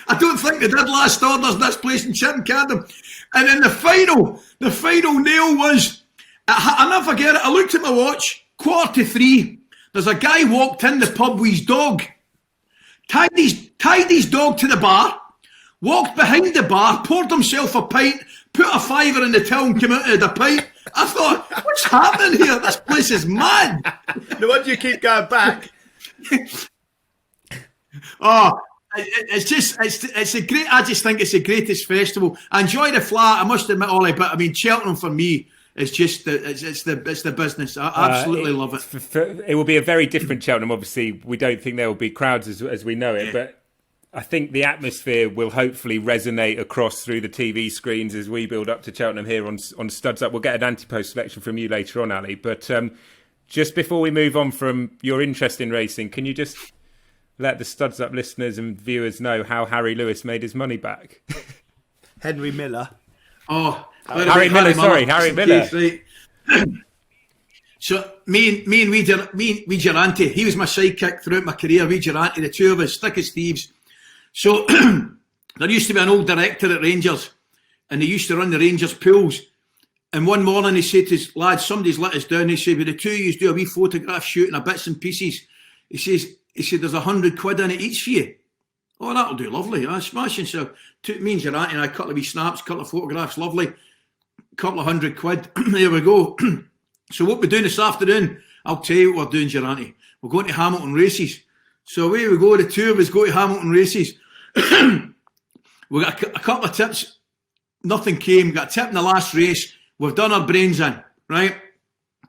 I don't think they did last orders in this place in Chipping Camden. And then the final nail was, I'll never forget it, I looked at my watch, 2:45. There's a guy walked in the pub with his dog, tied his dog to the bar, walked behind the bar, poured himself a pint, put a $5 in the till and came out of the pint. I thought, what's happening here? This place is mad. No wonder you keep going back. Oh, it's a great. I just think it's the greatest festival. I enjoy the flat. I must admit, Ollie, but I mean, Cheltenham for me is just it's the business. I absolutely love it. It will be a very different Cheltenham. Obviously, we don't think there will be crowds as we know it, but I think the atmosphere will hopefully resonate across through the TV screens as we build up to Cheltenham here on Studs Up. We'll get an anti-post selection from you later on, Ali. But just before we move on from your interest in racing, can you just let the Studs Up listeners and viewers know how Harry Lewis made his money back? Henry Miller. Oh, Harry Miller. Right. So me and Wee Durante, he was my sidekick throughout my career. Wee Durante, the two of us, thick as thieves. So there used to be an old director at Rangers, and they used to run the Rangers pools. And one morning he said to his lads, somebody's let us down. He said, "Will the two of you do a wee photograph shooting of bits and pieces?" He said, "There's 100 quid in it each for you." "Oh, that'll do, lovely." I smashing. So took me and Durante and I, a couple of wee snaps, a couple of photographs, lovely. Couple of 100 quid. There we go. So what we're doing this afternoon, I'll tell you what we're doing, Durante. We're going to Hamilton races. So away we go, the two of us go to Hamilton races. We got a couple of tips. Nothing came. We got a tip in the last race. We've done our brains in, right?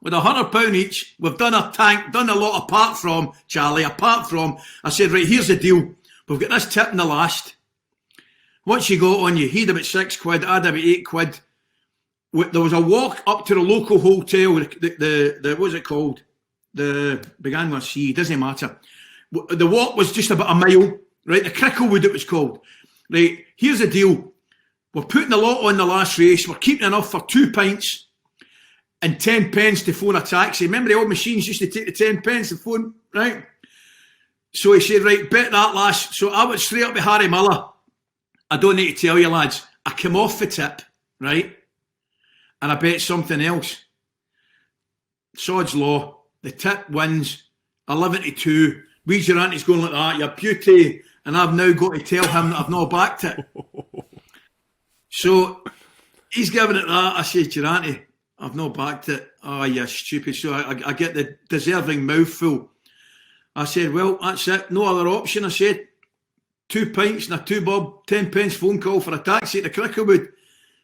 With £100 each, we've done our tank, done a lot apart from, Charlie, I said, right, here's the deal. We've got this tip in the last. Once you got on you, he'd about 6 quid, I'd about 8 quid. There was a walk up to the local hotel, the what's it called? The began with a C, doesn't matter. The walk was just about a mile, right? The Cricklewood it was called. Right, here's the deal. We're putting a lot on the last race. We're keeping enough for 2 pints and 10 pence to phone a taxi. Remember the old machines used to take the 10 pence and phone, right? So he said, right, bet that last. So I went straight up to Harry Miller. I don't need to tell you, lads. I came off the tip, right? And I bet something else. Sod's law. The tip wins 11-2. Wee Durante's going like that. Your beauty. And I've now got to tell him that I've not backed it. So he's giving it that. I say, Durante, I've not backed it. Oh, you stupid. So I get the deserving mouthful. I said, well, that's it. No other option. I said, 2 pints and a 2 bob, 10 pence phone call for a taxi at the Cricklewood.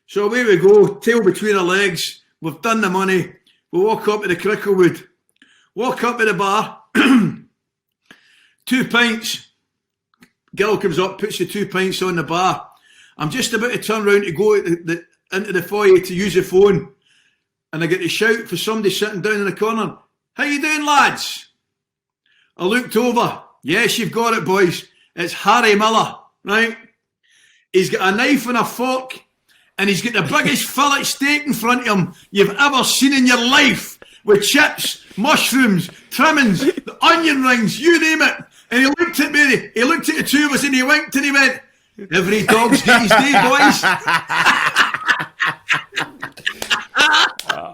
So away we go, tail between our legs. We've done the money. We walk up to the Cricklewood. Walk up to the bar. 2 pints. Girl comes up, puts the 2 pints on the bar. I'm just about to turn round to go into the foyer to use the phone. And I get a shout for somebody sitting down in the corner. How you doing, lads? I looked over. Yes, you've got it, boys. It's Harry Miller, right? He's got a knife and a fork. And he's got the biggest fillet steak in front of him you've ever seen in your life. With chips, mushrooms, trimmings, the onion rings, you name it. And he looked at me, he looked at the two of us and he winked and he went, every dog's got his day, boys.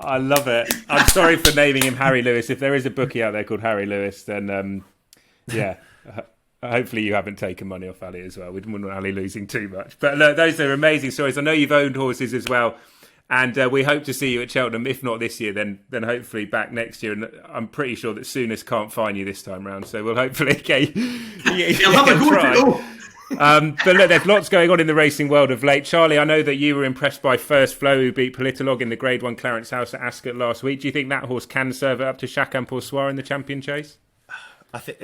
I love it. I'm sorry for naming him Harry Lewis. If there is a bookie out there called Harry Lewis, then yeah. Hopefully you haven't taken money off Ali as well. We didn't want Ali losing too much. But look, those are amazing stories. I know you've owned horses as well. And we hope to see you at Cheltenham. If not this year, then hopefully back next year. And I'm pretty sure that Soonest can't find you this time round. So we'll hopefully get He'll have a go. But look, there's lots going on in the racing world of late. Charlie, I know that you were impressed by First Flow, who beat Politolog in the Grade 1 Clarence House at Ascot last week. Do you think that horse can serve it up to Chacun Poursoir in the champion chase? I think...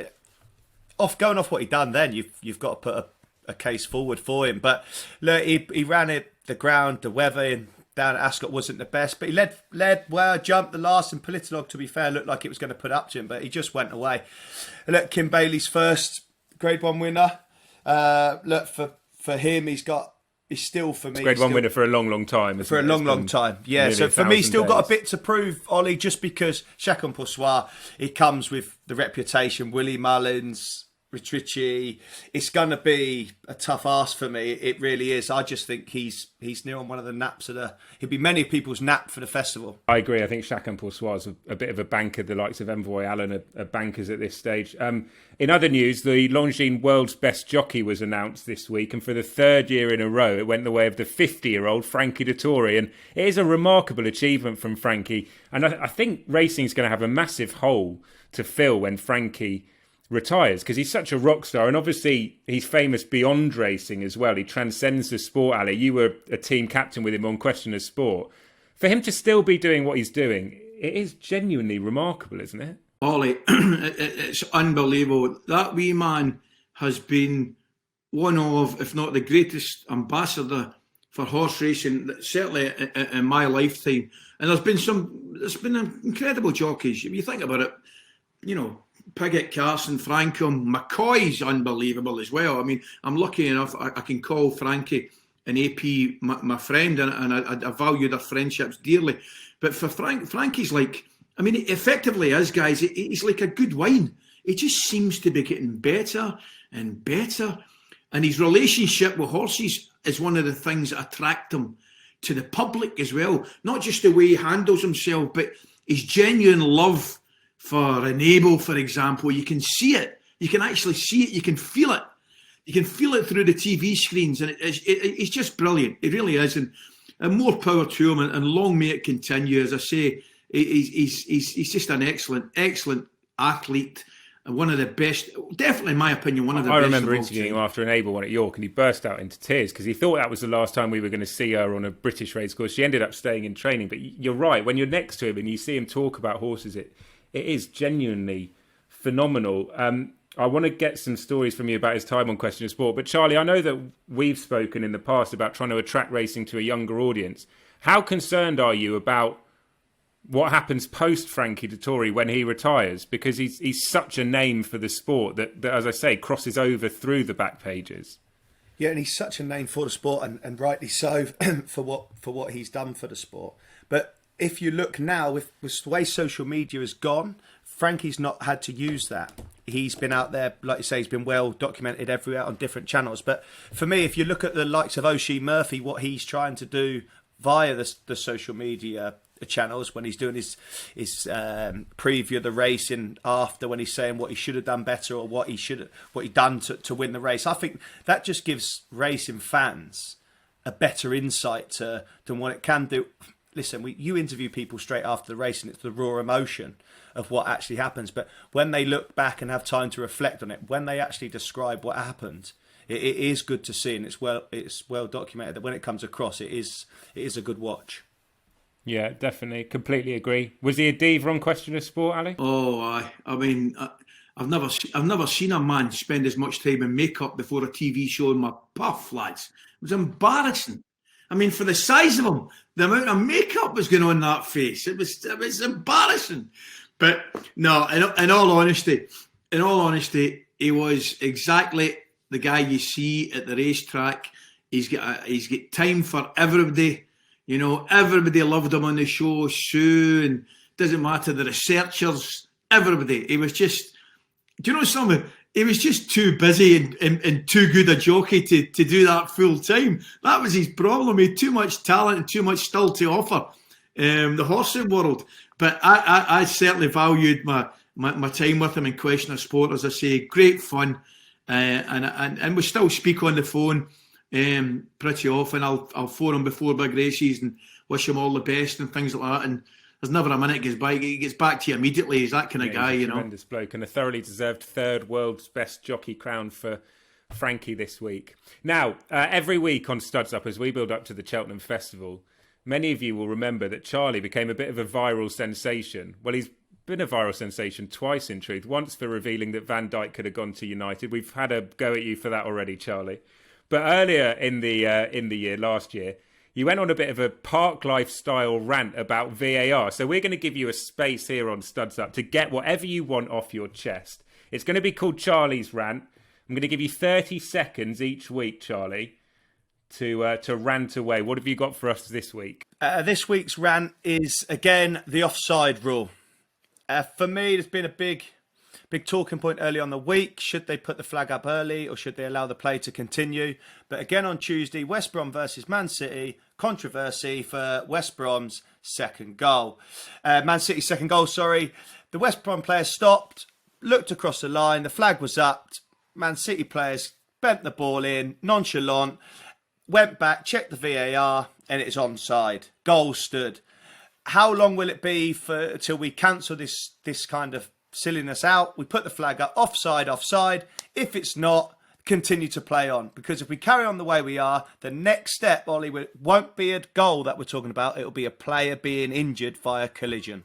Going off what he done then, you've got to put a case forward for him. But look, he ran it, the ground, the weather, and down at Ascot wasn't the best. But he led well, jumped the last, and Politolog, to be fair, looked like it was going to put up to him, but he just went away. And look, Kim Bailey's first Grade 1 winner. Look, for him, he's still, for me... Grade 1 winner for a long time. For a long time, yeah. So for me, still got a bit to prove, Ollie, just because Chacun Poursoir, he comes with the reputation, Willie Mullins, Rich Ritchie. It's going to be a tough ask for me. It really is. I just think he's near on one of the naps he'll be many people's nap for the festival. I agree. I think Chacun Poursoir is a bit of a banker. The likes of Envoy Allen are bankers at this stage. In other news, the Longines World's Best Jockey was announced this week, and for the third year in a row, it went the way of the 50-year-old Frankie Dettori, and it is a remarkable achievement from Frankie. And I think racing's going to have a massive hole to fill when Frankie retires, because he's such a rock star, and obviously he's famous beyond racing as well. He transcends the sport. Ali, you were a team captain with him on Question of Sport. For him to still be doing what he's doing, it is genuinely remarkable, isn't it? Ollie, it's unbelievable. That wee man has been one of, if not the greatest ambassador for horse racing, certainly in my lifetime. And there's been incredible jockeys. If you think about it, you know, Piggott, Carson, Frankie, McCoy's unbelievable as well. I mean, I'm lucky enough I can call Frankie and AP my friend, and I value their friendships dearly. But for Frankie's like, I mean, effectively is, guys, he's like a good wine. He just seems to be getting better and better. And his relationship with horses is one of the things that attract him to the public as well. Not just the way he handles himself, but his genuine love for Enable, for example. You can see it. You can actually see it. You can feel it. You can feel it through the TV screens, and it's just brilliant. It really is, and more power to him, and long may it continue. As I say, he's just an excellent athlete, and one of the best. Definitely, in my opinion, one of the best. I remember interviewing him after Enable one at York, and he burst out into tears because he thought that was the last time we were going to see her on a British race course. She ended up staying in training, but you're right. When you're next to him and you see him talk about horses, it is genuinely phenomenal. I want to get some stories from you about his time on Question of Sport. But Charlie, I know that we've spoken in the past about trying to attract racing to a younger audience. How concerned are you about what happens post Frankie Dettori when he retires? Because he's such a name for the sport that, as I say, crosses over through the back pages. Yeah, and he's such a name for the sport, and rightly so for what he's done for the sport. But if you look now, with the way social media has gone, Frankie's not had to use that. He's been out there, like you say, he's been well documented everywhere on different channels. But for me, if you look at the likes of O'Shea Murphy, what he's trying to do via the social media channels, when he's doing his preview of the racing after, when he's saying what he should have done better or what he done to win the race, I think that just gives racing fans a better insight than what it can do. Listen, you interview people straight after the race, and it's the raw emotion of what actually happens. But when they look back and have time to reflect on it, when they actually describe what happened, it is good to see, and it's well documented that when it comes across, it is a good watch. Yeah, definitely, completely agree. Was he a diva on Question of Sport, Ali? Oh, I mean, I've never seen a man spend as much time in makeup before a TV show in my puff, lads. It was embarrassing. I mean, for the size of him, the amount of makeup was going on that face, it was embarrassing. But no, in all honesty, he was exactly the guy you see at the racetrack. He's got time for everybody. You know, everybody loved him on the show. Sue, and doesn't matter, the researchers, everybody. He was just, do you know something? He was just too busy and too good a jockey to do that full time. That was his problem. He had too much talent and too much still to offer the horsing world. But I certainly valued my time with him in Question of Sport. As I say, great fun. And we still speak on the phone pretty often. I'll phone him before big races and wish him all the best and things like that. And there's never a minute he gets back to you immediately. He's that kind of guy, you know. Tremendous bloke, and a thoroughly deserved third world's best jockey crown for Frankie this week. Now, every week on Studs Up, as we build up to the Cheltenham Festival, many of you will remember that Charlie became a bit of a viral sensation. Well, he's been a viral sensation twice, in truth. Once for revealing that Van Dijk could have gone to United. We've had a go at you for that already, Charlie. But earlier in the year, last year, you went on a bit of a Parklife style rant about VAR. So we're going to give you a space here on Studs Up to get whatever you want off your chest. It's going to be called Charlie's Rant. I'm going to give you 30 seconds each week, Charlie, to rant away. What have you got for us this week? This week's rant is, again, the offside rule. For me, there's been a big talking point early on the week. Should they put the flag up early or should they allow the play to continue? But again on Tuesday, West Brom versus Man City, controversy for West Brom's second goal. Man City's second goal, sorry. The West Brom player stopped, looked across the line, the flag was up. Man City players bent the ball in, nonchalant, went back, checked the VAR, and it's onside. Goal stood. How long will it be till we cancel this kind of silliness out. We put the flag up, offside, offside. If it's not, continue to play on. Because if we carry on the way we are, the next step, Ollie, won't be a goal that we're talking about. It'll be a player being injured via collision.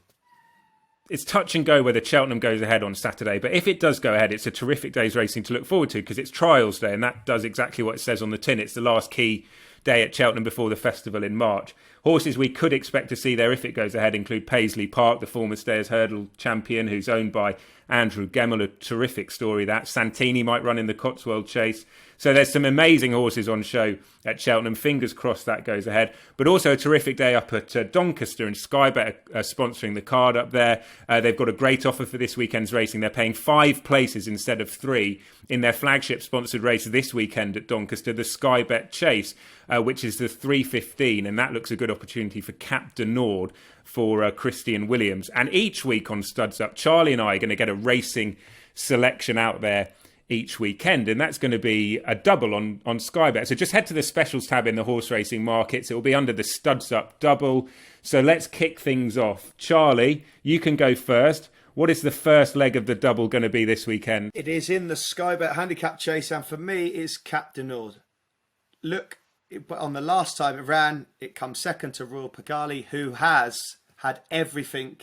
It's touch and go whether Cheltenham goes ahead on Saturday. But if it does go ahead, it's a terrific day's racing to look forward to because it's trials day and that does exactly what it says on the tin. It's the last key day at Cheltenham before the festival in March. Horses we could expect to see there if it goes ahead include Paisley Park, the former Stayers Hurdle champion who's owned by Andrew Gemmell, a terrific story that. Santini might run in the Cotswold Chase. So there's some amazing horses on show at Cheltenham. Fingers crossed that goes ahead. But also a terrific day up at Doncaster, and Sky Bet are sponsoring the card up there. They've got a great offer for this weekend's racing. They're paying 5 places instead of 3 in their flagship sponsored race this weekend at Doncaster, the Sky Bet Chase, which is the 3:15, and that looks a good opportunity for Cap de Nord for Christian Williams. And each week on Studs Up, Charlie and I are going to get a racing selection out there each weekend, and that's going to be a double on Sky Bet. So just head to the specials tab in the horse racing markets. It will be under the Studs Up double. So let's kick things off. Charlie, you can go first. What is the first leg of the double going to be this weekend? It is in the Sky Bet handicap chase, and for me, it's Cap de Nord. Look, on the last time it ran, it comes second to Royal Pagali, who has had everything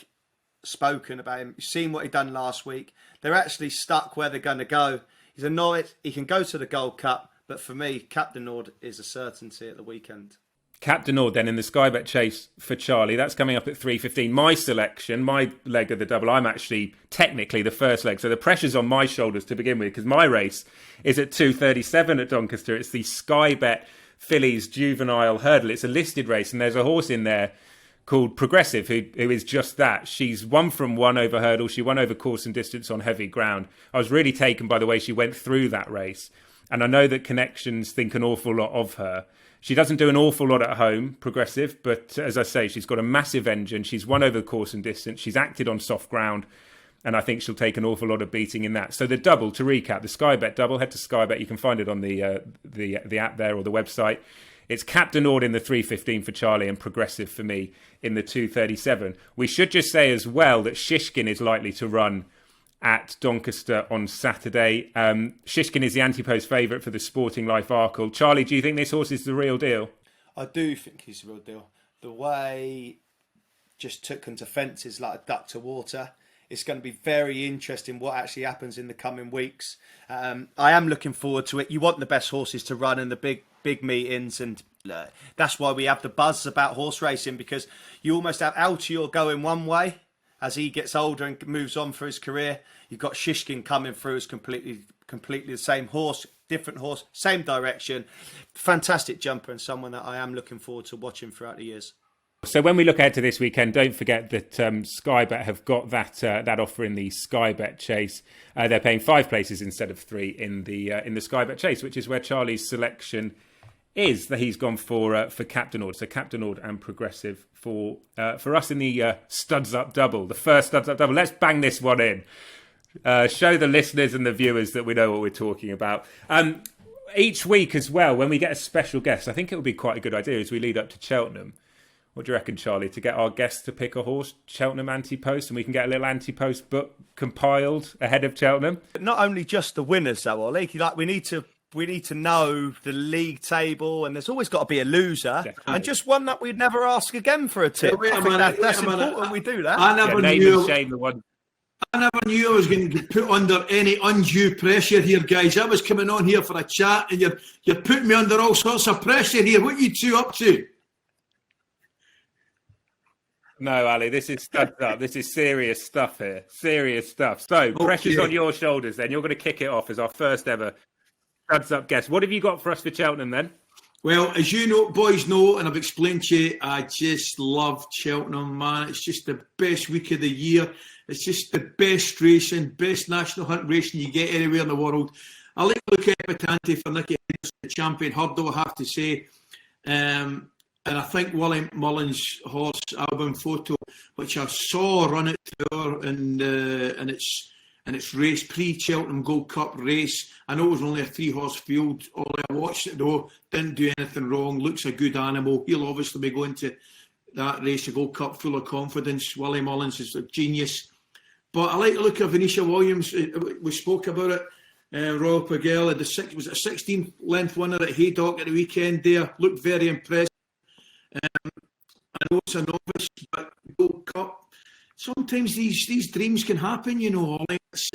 spoken about him. You've seen what he done last week. They're actually stuck where they're going to go. He's a Norwich. He can go to the Gold Cup, but for me, Cap de Nord is a certainty at the weekend. Cap de Nord then in the Sky Bet Chase for Charlie. That's coming up at 3:15. My selection, my leg of the double, I'm actually technically the first leg. So the pressure's on my shoulders to begin with because my race is at 2:37 at Doncaster. It's the Sky Bet Fillies Juvenile Hurdle. It's a listed race and there's a horse in there called Progressive, who is just that. She's 1-from-1 over hurdle. She won over course and distance on heavy ground. I was really taken by the way she went through that race. And I know that connections think an awful lot of her. She doesn't do an awful lot at home, Progressive, but as I say, she's got a massive engine. She's won over course and distance. She's acted on soft ground. And I think she'll take an awful lot of beating in that. So the double, to recap, the Sky Bet double, head to Sky Bet. You can find it on the app there or the website. It's Cap de Nord in the 3:15 for Charlie and Progressive for me in the 2:37. We should just say as well that Shishkin is likely to run at Doncaster on Saturday. Shishkin is the anti-post favourite for the Sporting Life Arkle. Charlie, do you think this horse is the real deal? I do think he's the real deal. The way just took him to fences like a duck to water. It's going to be very interesting what actually happens in the coming weeks. I am looking forward to it. You want the best horses to run in the big meetings, and that's why we have the buzz about horse racing, because you almost have Altior going one way as he gets older and moves on for his career. You've got Shishkin coming through as completely the same horse, different horse, same direction. Fantastic jumper and someone that I am looking forward to watching throughout the years. So when we look ahead to this weekend, don't forget that Sky Bet have got that offer in the Sky Bet Chase. They're paying 5 places instead of 3 in the Sky Bet Chase, which is where Charlie's selection is. That he's gone for Cap de Nord. So Cap de Nord and Progressive for us in the Studs Up double, the first Studs Up double. Let's bang this one in. Show the listeners and the viewers that we know what we're talking about. Each week as well, when we get a special guest, I think it would be quite a good idea as we lead up to Cheltenham. What do you reckon, Charlie, to get our guests to pick a horse, Cheltenham anti-post, and we can get a little anti-post book compiled ahead of Cheltenham? Not only just the winners, though, Ollie. Like we need to know the league table, and there's always got to be a loser, definitely. And just one that we'd never ask again for a tip. I think that's important we do that. I never knew I was going to put under any undue pressure here, guys. I was coming on here for a chat, and you're putting me under all sorts of pressure here. What are you two up to? No, Ali, this is studs up. This is serious stuff here. Serious stuff. So, pressure's on your shoulders then. You're going to kick it off as our first ever studs up guest. What have you got for us for Cheltenham then? Well, as you know, boys know, and I've explained to you, I just love Cheltenham, man. It's just the best week of the year. It's just the best racing, best national hunt racing you get anywhere in the world. I like Luke Epitante for Nicky Henderson, the champion hurdle, I have to say. And I think Willie Mullins' horse Album Photo, which I saw run at Tour and its race, pre-Cheltenham Gold Cup race. I know it was only a 3-horse field. All I watched it though, didn't do anything wrong. Looks a good animal. He'll obviously be going to that race, the Gold Cup, full of confidence. Willie Mullins is a genius. But I like the look of Venetia Williams. We spoke about it. Royal Pagel had was a 16th length winner at Haydock at the weekend there. Looked very impressive. I know it's a novice, but Gold Cup. Sometimes these dreams can happen, you know.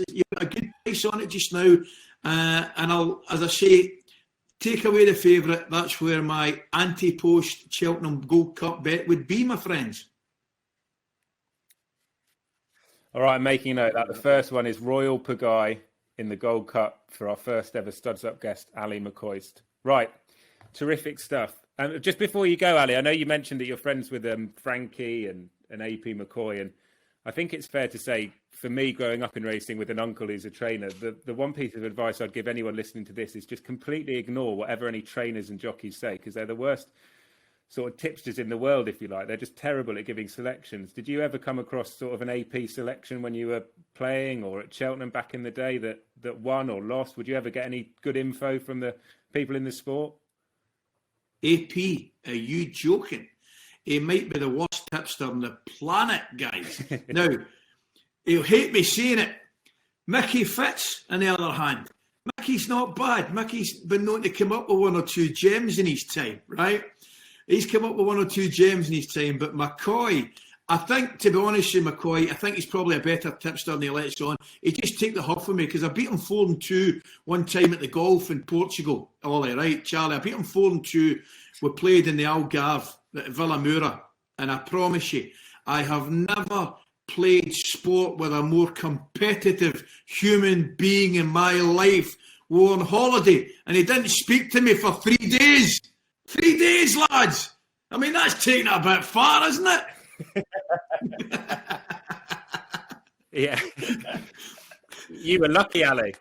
You've got a good price on it just now. And I'll, as I say, take away the favourite. That's where my anti-post Cheltenham Gold Cup bet would be, my friends. All right, I'm making note that the first one is Royal Pagel in the Gold Cup for our first ever Studs Up guest, Ally McCoist. Right, terrific stuff. Just before you go, Ali, I know you mentioned that you're friends with Frankie and AP McCoy, and I think it's fair to say, for me, growing up in racing with an uncle who's a trainer, the one piece of advice I'd give anyone listening to this is just completely ignore whatever any trainers and jockeys say, because they're the worst sort of tipsters in the world, if you like. They're just terrible at giving selections. Did you ever come across sort of an AP selection when you were playing or at Cheltenham back in the day that won or lost? Would you ever get any good info from the people in the sport? AP, are you joking? He might be the worst tipster on the planet, guys. Now, he'll hate me saying it. Mickey Fitz, on the other hand, Mickey's not bad. Mickey's been known to come up with one or two gems in his time, right? He's come up with one or two gems in his time, but McCoy, I think, to be honest with McCoy, I think he's probably a better tipster than he lets on. He just take the huff with me, because I beat him 4-2 one time at the golf in Portugal. Ollie, right, Charlie? I beat him 4-2. We played in the Algarve at Villamoura, and I promise you, I have never played sport with a more competitive human being in my life. We were on holiday, and he didn't speak to me for 3 days. 3 days, lads. I mean, that's taking it a bit far, isn't it? Yeah. You were lucky, Ali.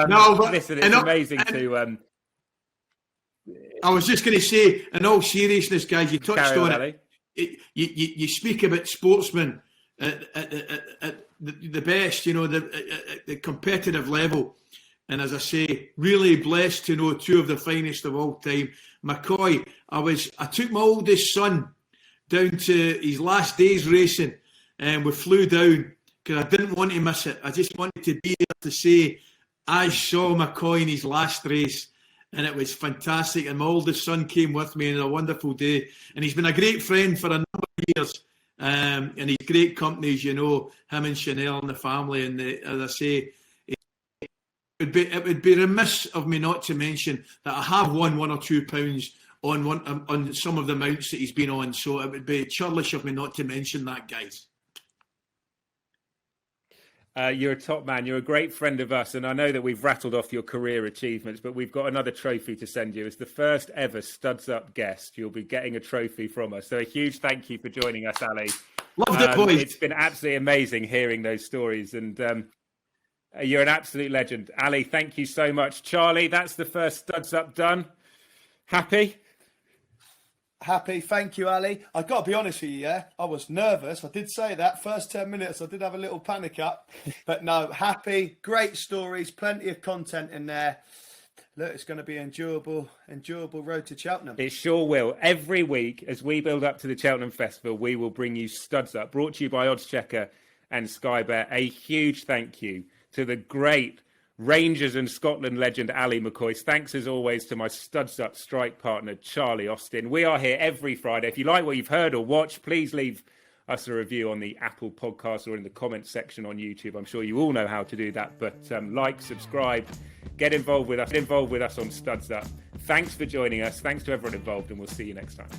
No, but listen, it's amazing to... I was just going to say, in all seriousness, guys, you touched on it. You speak about sportsmen at the best, you know, at the competitive level. And as I say, really blessed to know two of the finest of all time. McCoy, I took my oldest son down to his last day's racing, and we flew down because I didn't want to miss it. I just wanted to be there to say I saw McCoy in his last race, and it was fantastic. And my oldest son came with me, and a wonderful day. And he's been a great friend for a number of years, and he's great companies, you know, him and Chanel and the family. And as I say, it would be remiss of me not to mention that I have won £1 or £2 on some of the mounts that he's been on. So it would be churlish of me not to mention that, guys. You're a top man. You're a great friend of us. And I know that we've rattled off your career achievements, but we've got another trophy to send you. As the first ever Studs Up guest, you'll be getting a trophy from us. So a huge thank you for joining us, Ali. Loved it, boys. It's been absolutely amazing hearing those stories. And you're an absolute legend. Ali, thank you so much. Charlie, that's the first Studs Up done. Happy? Happy. Thank you, Ali. I got to be honest with you, yeah? I was nervous. I did say that. First 10 minutes, I did have a little panic up. But no, happy. Great stories. Plenty of content in there. Look, it's going to be an enjoyable road to Cheltenham. It sure will. Every week, as we build up to the Cheltenham Festival, we will bring you Studs Up, brought to you by oddschecker and Sky Bet. A huge thank you to the great Rangers and Scotland legend Ally McCoist. Thanks as always to my Studs Up strike partner Charlie Austin. We are here every Friday. If you like what you've heard or watched, please leave us a review on the Apple podcast or in the comments section on YouTube. I'm sure you all know how to do that, but like, subscribe, get involved with us on Studs Up. Thanks for joining us. Thanks to everyone involved, and we'll see you next time.